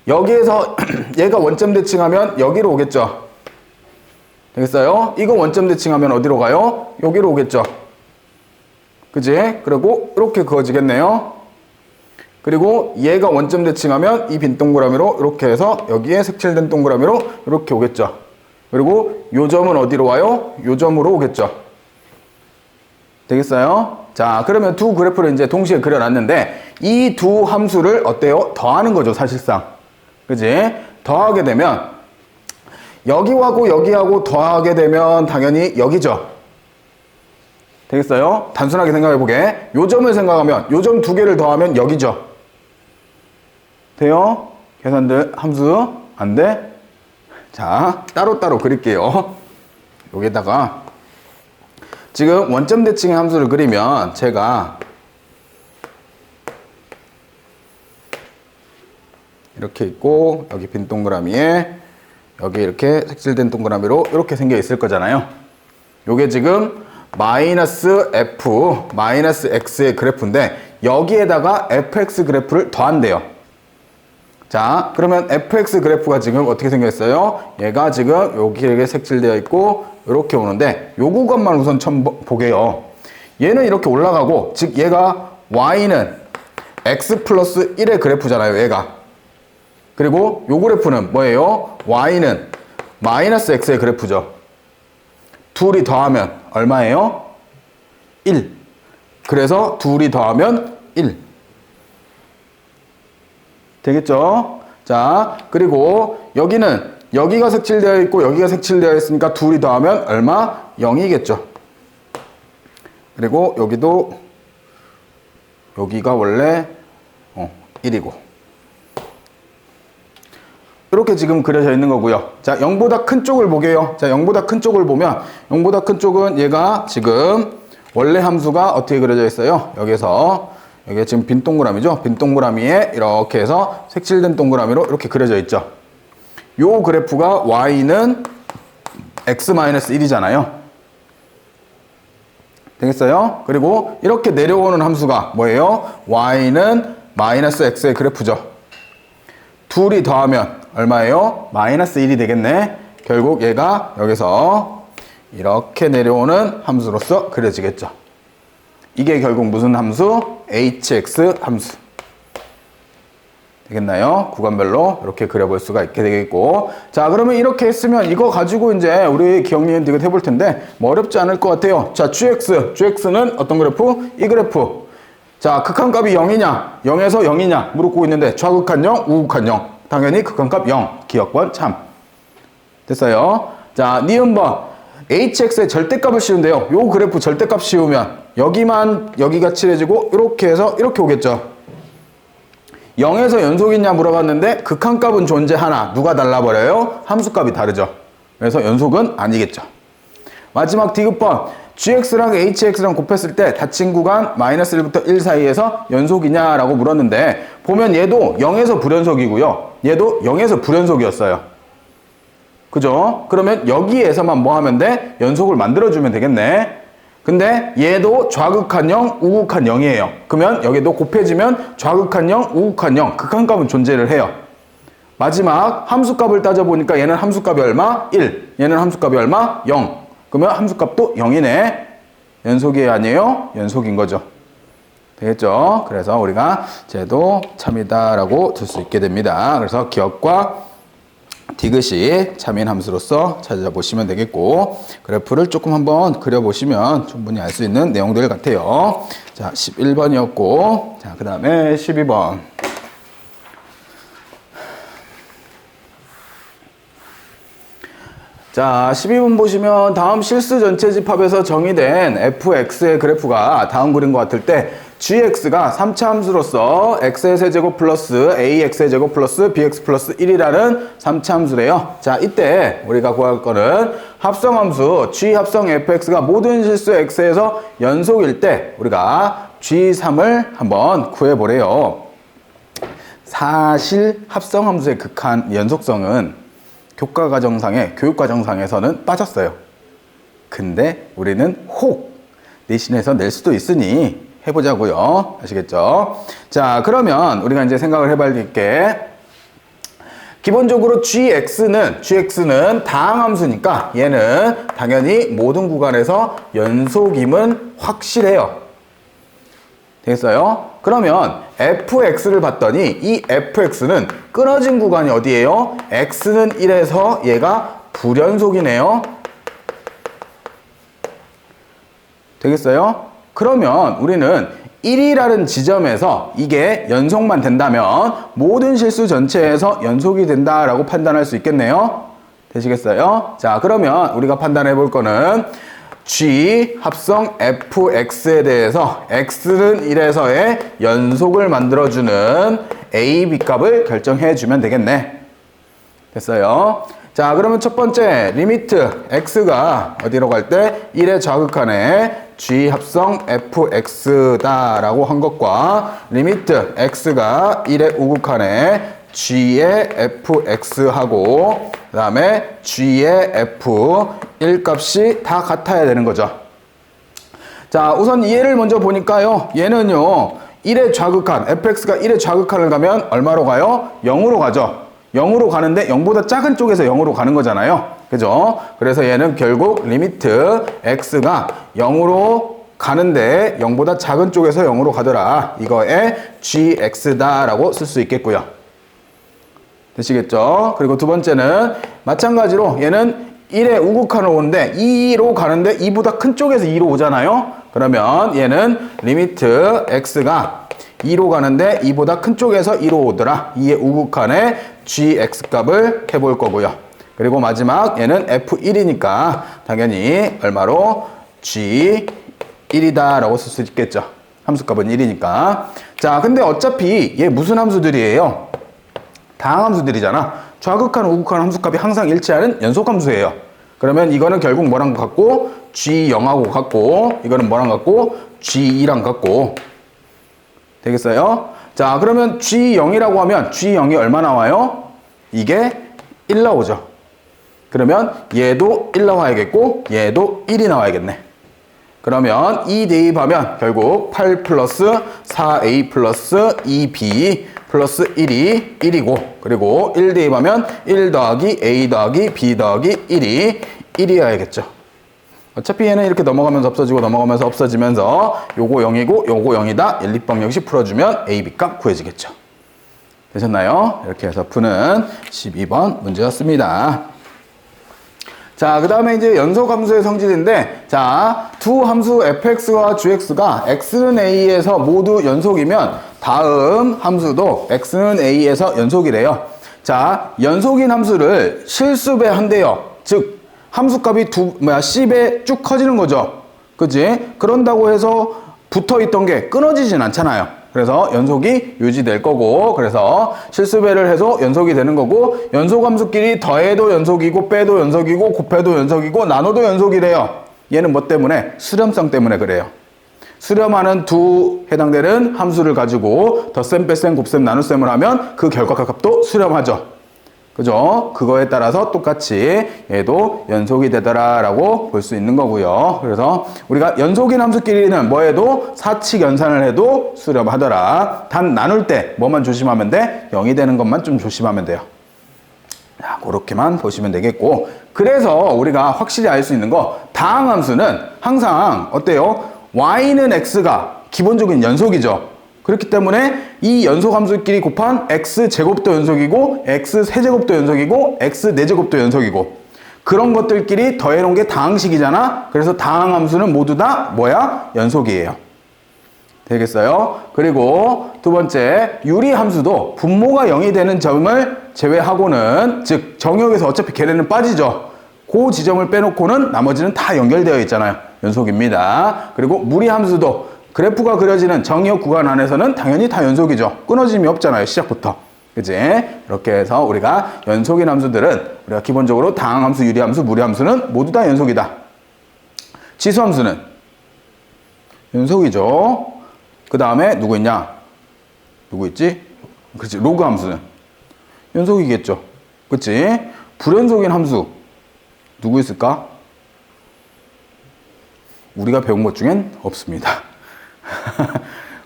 여기에서 얘가 원점 대칭하면 여기로 오겠죠. 되겠어요? 이거 원점 대칭하면 어디로 가요? 여기로 오겠죠. 그지? 그리고 이렇게 그어지겠네요. 그리고 얘가 원점 대칭하면 이 빈 동그라미로 이렇게 해서 여기에 색칠된 동그라미로 이렇게 오겠죠. 그리고 요 점은 어디로 와요? 요 점으로 오겠죠. 되겠어요? 자, 그러면 두 그래프를 이제 동시에 그려놨는데 이 두 함수를 어때요? 더하는 거죠, 사실상. 그지? 더하게 되면 여기하고 여기하고 더하게 되면 당연히 여기죠. 되겠어요? 단순하게 생각해보게. 요 점을 생각하면 요 점 두 개를 더하면 여기죠. 돼요? 계산들 함수 안 돼? 자, 따로따로 그릴게요. 여기다가 지금 원점 대칭의 함수를 그리면 제가 이렇게 있고 여기 빈 동그라미에 여기 이렇게 색칠된 동그라미로 이렇게 생겨 있을 거잖아요. 요게 지금 마이너스 f 마이너스 x의 그래프인데 여기에다가 fx 그래프를 더한대요. 자, 그러면 fx 그래프가 지금 어떻게 생겼어요? 얘가 지금 여기에 색칠되어 있고 이렇게 오는데 요 구간만 우선 처음 보게요. 얘는 이렇게 올라가고, 즉 얘가 y는 x 플러스 1의 그래프잖아요, 얘가. 그리고 요 그래프는 뭐예요? y는 마이너스 x의 그래프죠. 둘이 더하면 얼마예요? 1. 그래서 둘이 더하면 1. 되겠죠? 자, 그리고 여기는 여기가 색칠되어 있고 여기가 색칠되어 있으니까 둘이 더하면 얼마? 0이겠죠. 그리고 여기도 여기가 원래 1이고 이렇게 지금 그려져 있는 거고요. 자, 0보다 큰 쪽을 보게요. 자, 0보다 큰 쪽을 보면 0보다 큰 쪽은 얘가 지금 원래 함수가 어떻게 그려져 있어요? 여기서 여기 지금 빈 동그라미죠. 빈 동그라미에 이렇게 해서 색칠된 동그라미로 이렇게 그려져 있죠. 요 그래프가 y는 x-1이잖아요. 되겠어요? 그리고 이렇게 내려오는 함수가 뭐예요? y는 마이너스 x의 그래프죠. 둘이 더하면 얼마예요? 마이너스 1이 되겠네. 결국 얘가 여기서 이렇게 내려오는 함수로서 그려지겠죠. 이게 결국 무슨 함수? hx 함수. 되겠나요? 구간별로 이렇게 그려볼 수가 있게 되겠고. 자, 그러면 이렇게 했으면 이거 가지고 이제 우리 기억리은 디귿 해볼 텐데 뭐 어렵지 않을 것 같아요. 자, gx는 어떤 그래프? 이 그래프. 자, 극한값이 0이냐? 0에서 0이냐? 물었고 있는데 좌극한 0, 우극한 0. 당연히 극한값 0. 기억번 참. 됐어요? 자, 니은번. hx의 절대값을 씌운대요. 요 그래프 절대값 씌우면 여기가 칠해지고 이렇게 해서 이렇게 오겠죠. 0에서 연속이냐 물어봤는데 극한값은 존재하나 누가 달라버려요? 함수값이 다르죠. 그래서 연속은 아니겠죠. 마지막 디귿번. gx랑 hx랑 곱했을 때 닫힌 구간 마이너스 1부터 1 사이에서 연속이냐라고 물었는데 보면 얘도 0에서 불연속이고요. 얘도 0에서 불연속이었어요. 그죠? 그러면 여기에서만 뭐 하면 돼? 연속을 만들어주면 되겠네. 근데 얘도 좌극한 0, 우극한 0이에요. 그러면 여기도 곱해지면 좌극한 0, 우극한 0, 극한값은 존재를 해요. 마지막 함수값을 따져보니까 얘는 함수값이 얼마? 1. 얘는 함수값이 얼마? 0. 그러면 함수값도 0이네. 연속이 아니에요? 연속인 거죠. 되겠죠? 그래서 우리가 쟤도 참이다라고 들 수 있게 됩니다. 그래서 기억과 디귿이 참인 함수로서 찾아보시면 되겠고, 그래프를 조금 한번 그려보시면 충분히 알 수 있는 내용들 같아요. 자, 11번이었고, 자, 그 다음에 12번. 자, 12번 보시면 다음 실수 전체 집합에서 정의된 fx의 그래프가 다음 그림과 같을 때 gx가 3차 함수로서 x의 세제곱 플러스 ax의 제곱 플러스 bx 플러스 1이라는 3차 함수래요. 자, 이때 우리가 구할 거는 합성함수 g 합성 fx가 모든 실수 x에서 연속일 때 우리가 g3을 한번 구해보래요. 사실 합성함수의 극한 연속성은 교육과정상에서는 빠졌어요. 근데 우리는 혹 내신에서 낼 수도 있으니 해보자고요. 아시겠죠? 자, 그러면 우리가 이제 생각을 해봐야 될 게, 기본적으로 gx는 다항함수니까 얘는 당연히 모든 구간에서 연속임은 확실해요. 되겠어요? 그러면 fx를 봤더니 이 fx는 끊어진 구간이 어디예요? x는 1에서 얘가 불연속이네요. 되겠어요? 그러면 우리는 1이라는 지점에서 이게 연속만 된다면 모든 실수 전체에서 연속이 된다라고 판단할 수 있겠네요. 되시겠어요? 자, 그러면 우리가 판단해 볼 거는 G 합성 fx에 대해서 x는 1에서의 연속을 만들어주는 a, b 값을 결정해 주면 되겠네. 됐어요? 자, 그러면 첫 번째 리미트 x가 어디로 갈 때 1의 좌극한에 g 합성 fx다 라고 한 것과 리미트 x가 1의 우극한에 g의 fx하고 그 다음에 g의 f 1값이 다 같아야 되는 거죠. 자, 우선 얘를 먼저 보니까요. 얘는요 1의 좌극한 fx가 1의 좌극한을 가면 얼마로 가요? 0으로 가죠. 0으로 가는데 0보다 작은 쪽에서 0으로 가는 거잖아요. 그죠? 그래서 얘는 결국 리미트 x가 0으로 가는데 0보다 작은 쪽에서 0으로 가더라. 이거에 gx다 라고 쓸 수 있겠고요. 되시겠죠? 그리고 두 번째는 마찬가지로 얘는 1의 우극한으로 오는데 2로 가는데 2보다 큰 쪽에서 2로 오잖아요. 그러면 얘는 리미트 x가 2로 가는데 2보다 큰 쪽에서 2로 오더라. 2의 우극한에 gx 값을 해볼 거고요. 그리고 마지막 얘는 f1이니까 당연히 얼마로 g1이다 라고 쓸 수 있겠죠. 함수값은 1이니까. 자, 근데 어차피 얘 무슨 함수들이에요? 다항함수들이잖아. 좌극한, 우극한 함수값이 항상 일치하는 연속함수예요. 그러면 이거는 결국 뭐랑 같고? G0하고 같고, 이거는 뭐랑 같고? G2랑 같고. 되겠어요? 자, 그러면 G0이라고 하면 G0이 얼마 나와요? 이게 1 나오죠. 그러면 얘도 1 나와야겠고, 얘도 1이 나와야겠네. 그러면 2 대입하면 결국 8 플러스 4a 플러스 2b 플러스 1이 1이고, 그리고 1 대입하면 1 더하기 a 더하기 b 더하기 1이 1이어야겠죠. 어차피 얘는 이렇게 넘어가면서 없어지고 넘어가면서 없어지면서 요거 0이고 요거 0이다. 1, 2번 역시 풀어주면 a, b 값 구해지겠죠. 되셨나요? 이렇게 해서 푸는 12번 문제였습니다. 자, 그 다음에 이제 연속함수의 성질인데, 자, 두 함수 fx와 gx가 x는 a에서 모두 연속이면 다음 함수도 x는 a에서 연속이래요. 자, 연속인 함수를 실수배한대요. 즉, 함수값이 10배 쭉 커지는 거죠. 그치? 그런다고 해서 붙어있던 게 끊어지진 않잖아요. 그래서 연속이 유지될 거고, 그래서 실수배를 해서 연속이 되는 거고, 연속함수끼리 더해도 연속이고, 빼도 연속이고, 곱해도 연속이고, 나눠도 연속이래요. 얘는 뭐 때문에? 수렴성 때문에 그래요. 수렴하는 두 해당되는 함수를 가지고 덧셈, 뺄셈, 곱셈, 나눗셈을 하면 그 결과값도 수렴하죠. 그죠? 그거에 따라서 똑같이 얘도 연속이 되더라 라고 볼 수 있는 거고요. 그래서 우리가 연속인 함수끼리는 뭐 해도 사칙 연산을 해도 수렴하더라. 단 나눌 때 뭐만 조심하면 돼? 0이 되는 것만 좀 조심하면 돼요. 자, 그렇게만 보시면 되겠고, 그래서 우리가 확실히 알 수 있는 거, 다항함수는 항상 어때요? y는 x가 기본적인 연속이죠. 그렇기 때문에 이 연속함수끼리 곱한 x제곱도 연속이고, x세제곱도 연속이고, x네제곱도 연속이고, 그런 것들끼리 더해놓은 게 다항식이잖아. 그래서 다항함수는 모두 다 뭐야? 연속이에요. 되겠어요? 그리고 두 번째, 유리함수도 분모가 0이 되는 점을 제외하고는, 즉 정역에서 어차피 걔네는 빠지죠. 그 지점을 빼놓고는 나머지는 다 연결되어 있잖아요. 연속입니다. 그리고 무리함수도 그래프가 그려지는 정역 구간 안에서는 당연히 다 연속이죠. 끊어짐이 없잖아요. 시작부터. 그치? 이렇게 해서 우리가 연속인 함수들은 우리가 기본적으로 다항함수, 유리함수, 무리함수는 모두 다 연속이다. 지수함수는 연속이죠. 그 다음에 누구 있냐? 누구 있지? 그치? 로그함수는 연속이겠죠. 그치? 불연속인 함수 누구 있을까? 우리가 배운 것 중엔 없습니다.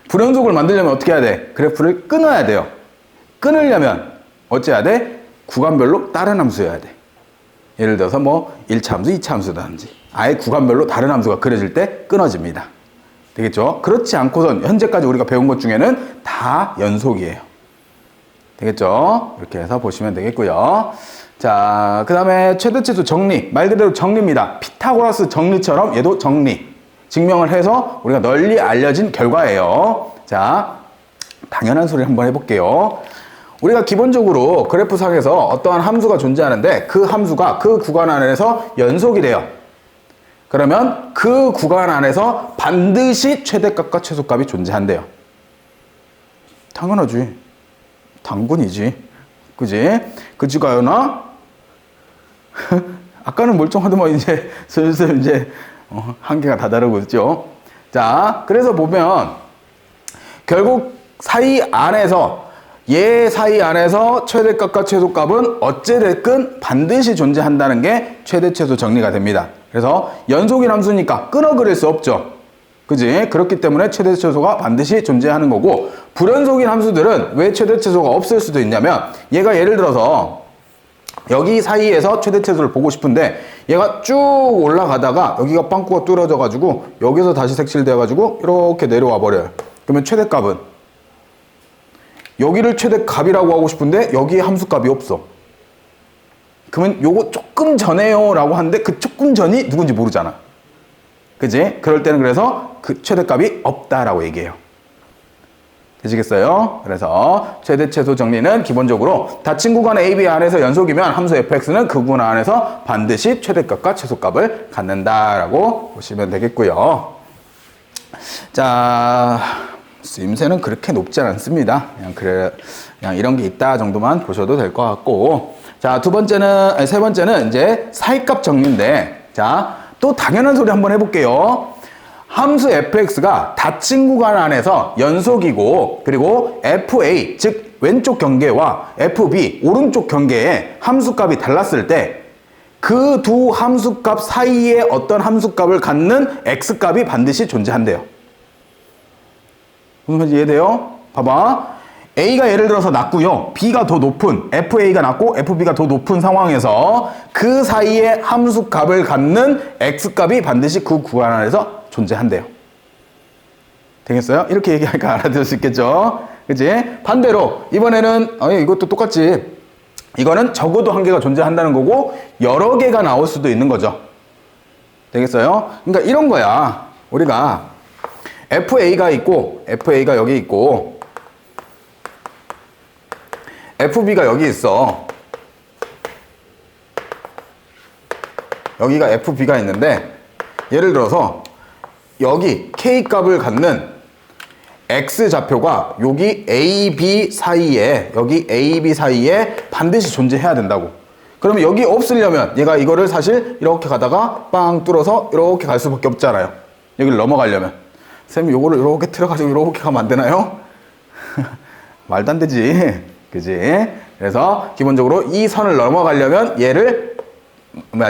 불연속을 만들려면 어떻게 해야 돼? 그래프를 끊어야 돼요. 끊으려면 어찌해야 돼? 구간별로 다른 함수여야 돼. 예를 들어서 뭐 1차 함수, 2차 함수라든지 아예 구간별로 다른 함수가 그려질 때 끊어집니다. 되겠죠? 그렇지 않고선 현재까지 우리가 배운 것 중에는 다 연속이에요. 되겠죠? 이렇게 해서 보시면 되겠고요. 자, 그 다음에 최대치수 정리. 말 그대로 정리입니다. 피타고라스 정리처럼 얘도 정리. 증명을 해서 우리가 널리 알려진 결과예요. 자, 당연한 소리 한번 해볼게요. 우리가 기본적으로 그래프상에서 어떠한 함수가 존재하는데 그 함수가 그 구간 안에서 연속이 돼요. 그러면 그 구간 안에서 반드시 최대값과 최소값이 존재한대요. 당연하지. 당근이지. 그지? 그지가요나? 아까는 멀쩡하더만 이제 슬슬 이제 한계가 다다르고 있죠. 자, 그래서 보면 결국 사이 안에서 얘 사이 안에서 최대값과 최소값은 어찌됐든 반드시 존재한다는 게 최대 최소 정리가 됩니다. 그래서 연속인 함수니까 끊어 그릴 수 없죠. 그지? 그렇기 때문에 최대 최소가 반드시 존재하는 거고, 불연속인 함수들은 왜 최대 최소가 없을 수도 있냐면, 얘가 예를 들어서 여기 사이에서 최대 최소를 보고 싶은데 얘가 쭉 올라가다가 여기가 빵꾸가 뚫어져 가지고 여기서 다시 색칠되어 가지고 이렇게 내려와 버려요. 그러면 최대값은 여기를 최대값이라고 하고 싶은데 여기에 함수값이 없어. 그러면 요거 조금 전에요 라고 하는데 그 조금 전이 누군지 모르잖아. 그지? 그럴 때는 그래서 그 최대값이 없다라고 얘기해요. 되시겠어요? 그래서 최대 최소 정리는 기본적으로 닫힌 구간 AB 안에서 연속이면 함수 fx는 그 구간 안에서 반드시 최대값과 최소값을 갖는다라고 보시면 되겠고요. 자, 쓰임새는 그렇게 높지 않습니다. 그냥 이런 게 있다 정도만 보셔도 될 것 같고, 자, 세 번째는 이제 사이값 정리인데, 자, 또 당연한 소리 한번 해볼게요. 함수 fx가 닫힌 구간 안에서 연속이고, 그리고 fa, 즉 왼쪽 경계와 fb, 오른쪽 경계의 함수값이 달랐을 때 그 두 함수값 사이에 어떤 함수값을 갖는 x값이 반드시 존재한대요. 무슨 말인지 이해돼요? 봐봐. A가 예를 들어서 낮고요. B가 더 높은, FA가 낮고 FB가 더 높은 상황에서 그 사이에 함수값을 갖는 X값이 반드시 그 구간 안에서 존재한대요. 되겠어요? 이렇게 얘기하니까 알아들을 수 있겠죠? 그치? 반대로 이번에는 이것도 똑같지. 이거는 적어도 한 개가 존재한다는 거고 여러 개가 나올 수도 있는 거죠. 되겠어요? 그러니까 이런 거야. 우리가 FA가 있고 FA가 여기 있고 FB가 여기 있어. 여기가 FB가 있는데 예를 들어서 여기 K값을 갖는 X좌표가 여기 AB 사이에 반드시 존재해야 된다고. 그러면 여기 없으려면 얘가 이거를 사실 이렇게 가다가 빵 뚫어서 이렇게 갈 수밖에 없잖아요. 여기를 넘어가려면. 쌤 요거를 이렇게 틀어가지고 이렇게 가면 안 되나요? 말도 안 되지. 그지? 그래서 기본적으로 이 선을 넘어가려면 얘를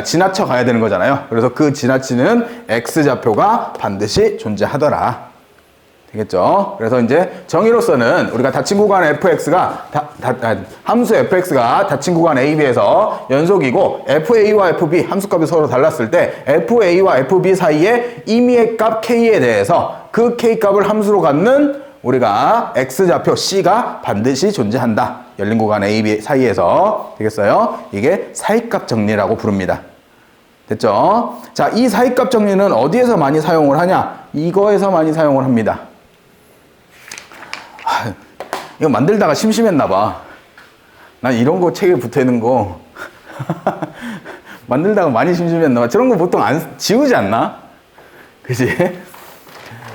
지나쳐 가야 되는 거잖아요. 그래서 그 지나치는 X좌표가 반드시 존재하더라. 되겠죠? 그래서 이제 정의로서는 우리가 닫힌 구간 fx가 함수 fx가 닫힌 구간 AB에서 연속이고 FA와 FB 함수값이 서로 달랐을 때 FA와 FB 사이에 임의의 값 K에 대해서 그 K값을 함수로 갖는 우리가 X좌표 C가 반드시 존재한다. 열린 구간 AB 사이에서. 되겠어요? 이게 사이값 정리라고 부릅니다. 됐죠? 자, 이 사이값 정리는 어디에서 많이 사용을 하냐? 이거에서 많이 사용을 합니다. 이거 만들다가 심심했나 봐. 난 이런 거 책에 붙어있는 거 만들다가 많이 심심했나 봐. 저런 거 보통 안 지우지 않나? 그치?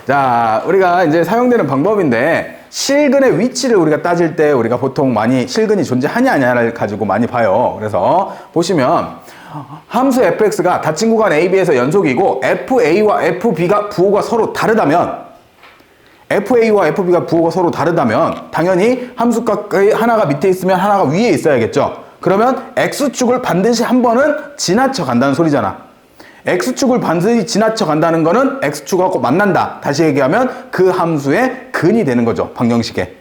자, 우리가 이제 사용되는 방법인데 실근의 위치를 우리가 따질 때 우리가 보통 많이 실근이 존재하냐 아냐를 가지고 많이 봐요. 그래서 보시면 함수 fx가 닫힌 구간 AB에서 연속이고 FA와 FB가 부호가 서로 다르다면 FA와 FB가 부호가 서로 다르다면 당연히 함수값의 하나가 밑에 있으면 하나가 위에 있어야겠죠. 그러면 X축을 반드시 한 번은 지나쳐 간다는 소리잖아. X축을 반드시 지나쳐 간다는 거는 X축하고 만난다. 다시 얘기하면 그 함수의 근이 되는 거죠. 방정식에.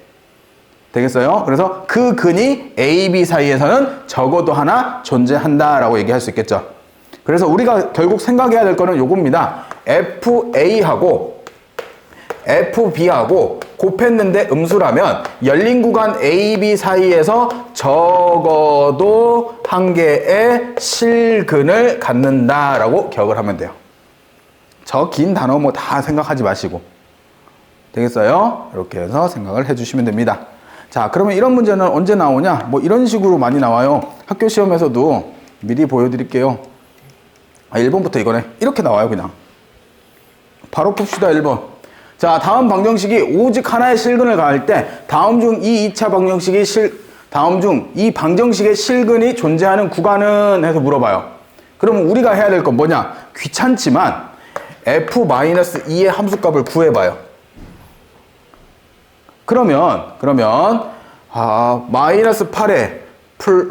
되겠어요? 그래서 그 근이 A, B 사이에서는 적어도 하나 존재한다라고 얘기할 수 있겠죠. 그래서 우리가 결국 생각해야 될 거는 요겁니다. FA하고 FB하고 곱했는데 음수라면 열린 구간 AB 사이에서 적어도 한 개의 실근을 갖는다라고 기억을 하면 돼요. 저 긴 단어 뭐 다 생각하지 마시고. 되겠어요? 이렇게 해서 생각을 해주시면 됩니다. 자, 그러면 이런 문제는 언제 나오냐? 뭐 이런 식으로 많이 나와요. 학교 시험에서도 미리 보여드릴게요. 1번부터 이거네. 이렇게 나와요, 그냥. 바로 풉시다, 1번. 자, 다음 방정식이 오직 하나의 실근을 가할 때 다음 중 이 2차 방정식이 다음 중 이 방정식의 실근이 존재하는 구간은 해서 물어봐요. 그러면 우리가 해야 될 건 뭐냐? 귀찮지만 f-2의 함수값을 구해봐요. 그러면 마이너스 8에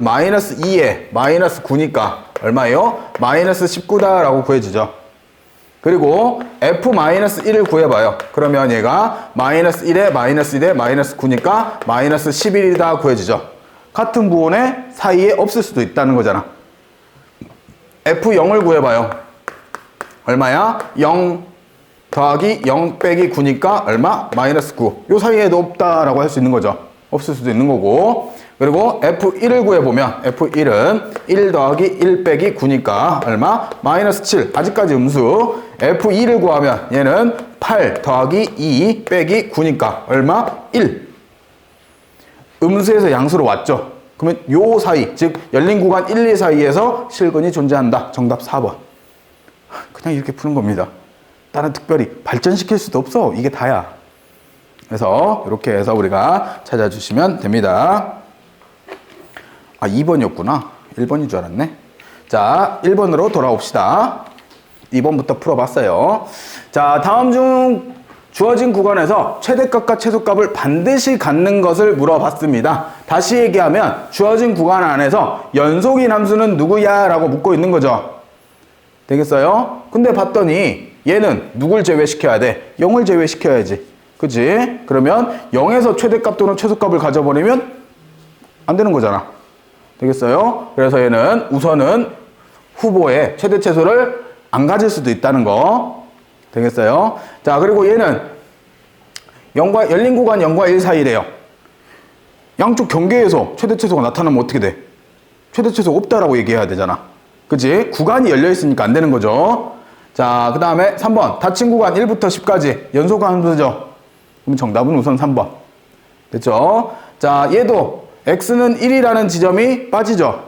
마이너스 2에 마이너스 9니까 얼마예요? 마이너스 19다라고 구해지죠. 그리고 f-1을 구해봐요. 그러면 얘가 마이너스 1에 마이너스 1에 마이너스 9니까 마이너스 11이다 구해지죠. 같은 부호의 사이에 없을 수도 있다는 거잖아. f0을 구해봐요. 얼마야? 0 더하기 0 빼기 9니까 얼마? 마이너스 9. 요 사이에도 없다라고 할 수 있는 거죠. 없을 수도 있는 거고. 그리고 F1을 구해보면 F1은 1 더하기 1 빼기 9니까 얼마? 마이너스 7. 아직까지 음수. F2를 구하면 얘는 8 더하기 2 빼기 9니까 얼마? 1. 음수에서 양수로 왔죠. 그러면 요 사이, 즉 열린 구간 1, 2 사이에서 실근이 존재한다. 정답 4번. 그냥 이렇게 푸는 겁니다. 다른 특별히 발전시킬 수도 없어. 이게 다야. 그래서 이렇게 해서 우리가 찾아주시면 됩니다. 아, 2번이었구나. 1번인 줄 알았네. 자, 1번으로 돌아옵시다. 2번부터 풀어봤어요. 자, 다음 중 주어진 구간에서 최대값과 최소값을 반드시 갖는 것을 물어봤습니다. 다시 얘기하면 주어진 구간 안에서 연속인 함수는 누구야? 라고 묻고 있는 거죠. 되겠어요? 근데 봤더니 얘는 누굴 제외시켜야 돼? 0을 제외시켜야지. 그치? 그러면 0에서 최대값 또는 최소값을 가져버리면 안 되는 거잖아. 되겠어요? 그래서 얘는 우선은 후보에 최대 최소를 안 가질 수도 있다는 거. 되겠어요? 자, 그리고 얘는 열린 구간 0과 1 사이래요. 양쪽 경계에서 최대 최소가 나타나면 어떻게 돼? 최대 최소가 없다라고 얘기해야 되잖아. 그치? 구간이 열려 있으니까 안 되는 거죠. 자, 그 다음에 3번. 닫힌 구간 1부터 10까지 연속 함수죠. 그럼 정답은 우선 3번. 됐죠? 자, 얘도 x는 1이라는 지점이 빠지죠.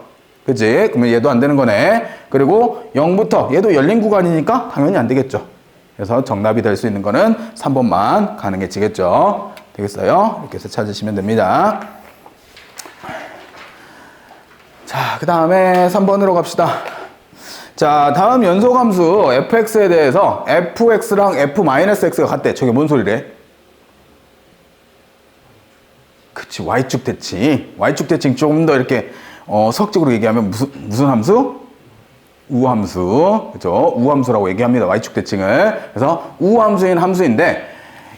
그치? 그러면 얘도 안 되는 거네. 그리고 0부터 얘도 열린 구간이니까 당연히 안 되겠죠. 그래서 정답이 될 수 있는 거는 3번만 가능해지겠죠. 되겠어요? 이렇게 해서 찾으시면 됩니다. 자, 그 다음에 3번으로 갑시다. 자, 다음 연속함수 fx에 대해서 fx랑 f-x가 같대. 저게 뭔 소리래? 그치, y축 대칭. y축 대칭 좀 더 이렇게 수학적으로 얘기하면 무슨 함수? 우함수. 그죠? 우함수라고 얘기합니다. y축 대칭을. 그래서 우함수인 함수인데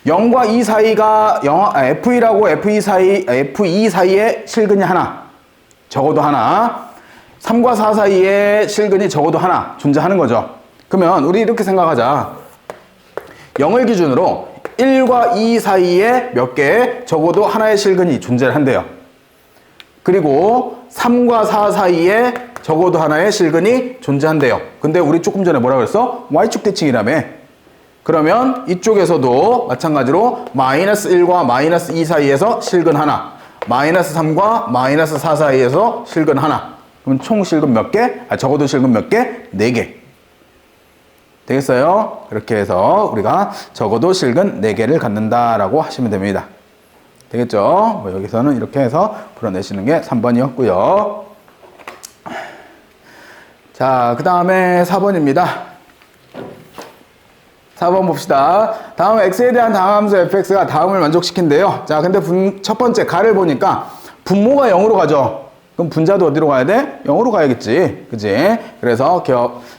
0과 2 사이가 f1하고 f2 사이에 실근이 하나. 적어도 하나. 3과 4 사이에 실근이 적어도 하나 존재하는 거죠. 그러면 우리 이렇게 생각하자. 0을 기준으로 1과 2 사이에 몇 개 적어도 하나의 실근이 존재를 한대요. 그리고 3과 4 사이에 적어도 하나의 실근이 존재한대요. 근데 우리 조금 전에 뭐라 그랬어? y축 대칭이라며. 그러면 이쪽에서도 마찬가지로 마이너스 1과 마이너스 2 사이에서 실근 하나, 마이너스 3과 마이너스 4 사이에서 실근 하나. 그럼 총 실근 몇 개? 적어도 실근 몇 개? 4개. 되겠어요? 그렇게 해서 우리가 적어도 실근 4개를 갖는다라고 하시면 됩니다. 되겠죠? 뭐 여기서는 이렇게 해서 풀어내시는 게 3번이었고요. 자, 그 다음에 4번입니다. 4번 봅시다. 다음 x에 대한 다함수 fx가 다음을 만족시킨대요. 자, 근데 첫 번째 가를 보니까 분모가 0으로 가죠. 그럼 분자도 어디로 가야 돼? 0으로 가야겠지. 그치? 그래서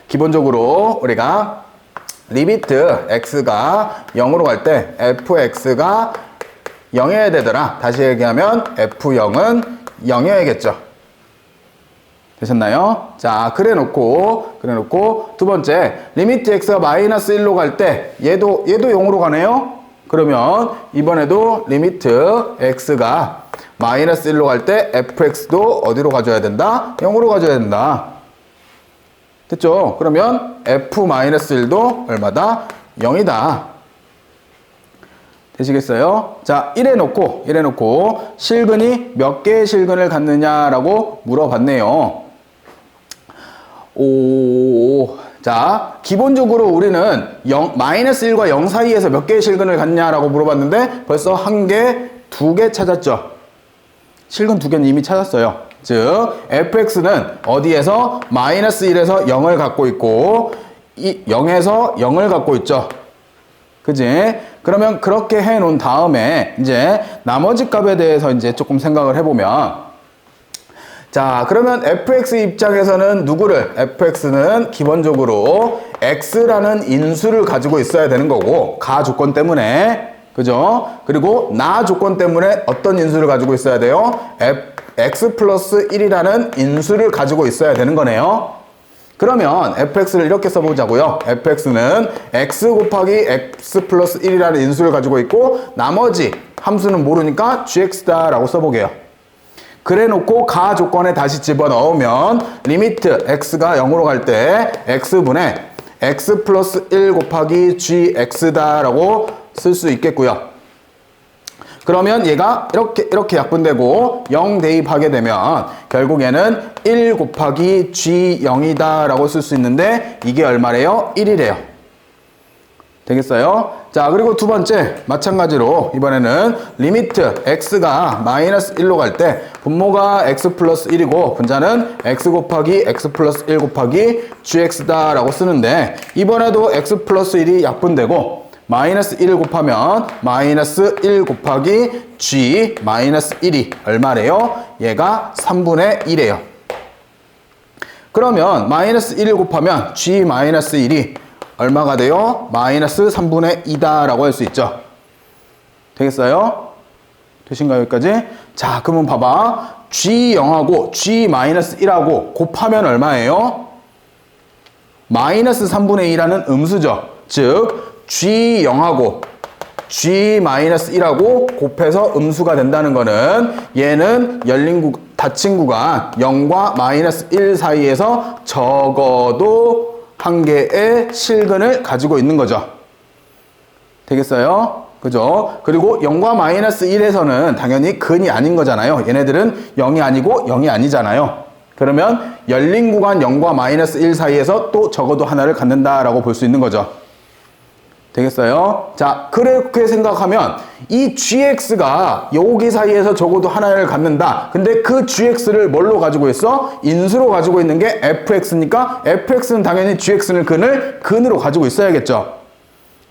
기본적으로 우리가 리미트 x가 0으로 갈 때 fx가 0이어야 되더라. 다시 얘기하면 f0은 0이어야겠죠. 되셨나요? 자, 그래 놓고 두 번째 리미트 x가 마이너스 1로 갈 때 얘도 0으로 가네요. 그러면 이번에도 리미트 x가 마이너스 1로 갈 때 fx도 어디로 가줘야 된다? 0으로 가줘야 된다. 됐죠? 그러면 f-1도 얼마다? 0이다. 되시겠어요? 자, 이래 놓고 실근이 몇 개의 실근을 갖느냐라고 물어봤네요. 자, 기본적으로 우리는 -1과 0 사이에서 몇 개의 실근을 갖냐라고 물어봤는데 벌써 1개, 2개 찾았죠? 실근 2개는 이미 찾았어요. 즉, fx는 어디에서 -1에서 0을 갖고 있고 0에서 0을 갖고 있죠. 그지? 그러면 그렇게 해 놓은 다음에 이제 나머지 값에 대해서 이제 조금 생각을 해보면, 자, 그러면 fx 입장에서는 누구를? fx는 기본적으로 x라는 인수를 가지고 있어야 되는 거고, 가 조건 때문에, 그죠? 그리고 나 조건 때문에 어떤 인수를 가지고 있어야 돼요? x 플러스 1이라는 인수를 가지고 있어야 되는 거네요. 그러면 fx를 이렇게 써보자고요. fx는 x 곱하기 x 플러스 1이라는 인수를 가지고 있고 나머지 함수는 모르니까 gx다 라고 써보게요. 그래 놓고 가 조건에 다시 집어넣으면 리미트 x가 0으로 갈 때 x분의 x 플러스 1 곱하기 gx다 라고 쓸 수 있겠고요. 그러면 얘가 이렇게 약분되고 0 대입하게 되면 결국에는 1 곱하기 g0이다 라고 쓸 수 있는데 이게 얼마래요? 1이래요. 되겠어요? 자, 그리고 두 번째 마찬가지로 이번에는 리미트 x가 -1로 갈 때 분모가 x 플러스 1이고 분자는 x 곱하기 x 플러스 1 곱하기 gx다 라고 쓰는데 이번에도 x 플러스 1이 약분되고 -1을 곱하면 -1 곱하기 g -1이 얼마래요? 얘가 3분의 1이에요. 그러면 -1을 곱하면 g -1이 얼마가 돼요? -3분의 2다 라고 할 수 있죠. 되겠어요? 되신가요? 여기까지? 자, 그러면 봐봐. g0하고 g -1하고 곱하면 얼마예요? -3분의 2라는 음수죠. 즉 g0하고 g-1하고 곱해서 음수가 된다는 거는 얘는 닫힌 구간 0과 -1 사이에서 적어도 한 개의 실근을 가지고 있는 거죠. 되겠어요? 그죠? 그리고 0과 -1에서는 당연히 근이 아닌 거잖아요. 얘네들은 0이 아니고 0이 아니잖아요. 그러면 열린 구간 0과 -1 사이에서 또 적어도 하나를 갖는다라고 볼 수 있는 거죠. 되겠어요? 자, 그렇게 생각하면 이 gx가 여기 사이에서 적어도 하나를 갖는다. 근데 그 gx를 뭘로 가지고 있어? 인수로 가지고 있는 게 fx니까 fx는 당연히 gx는 근으로 가지고 있어야겠죠.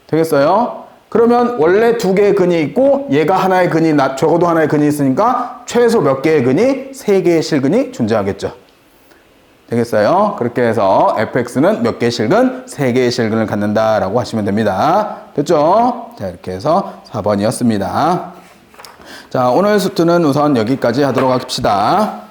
되겠어요? 그러면 원래 두 개의 근이 있고 얘가 하나의 근이 적어도 하나의 근이 있으니까 최소 몇 개의 근이? 3개의 실근이 존재하겠죠. 되겠어요? 그렇게 해서 fx는 몇 개의 실근? 3개의 실근을 갖는다라고 하시면 됩니다. 됐죠? 자, 이렇게 해서 4번이었습니다. 자, 오늘 수트는 우선 여기까지 하도록 합시다.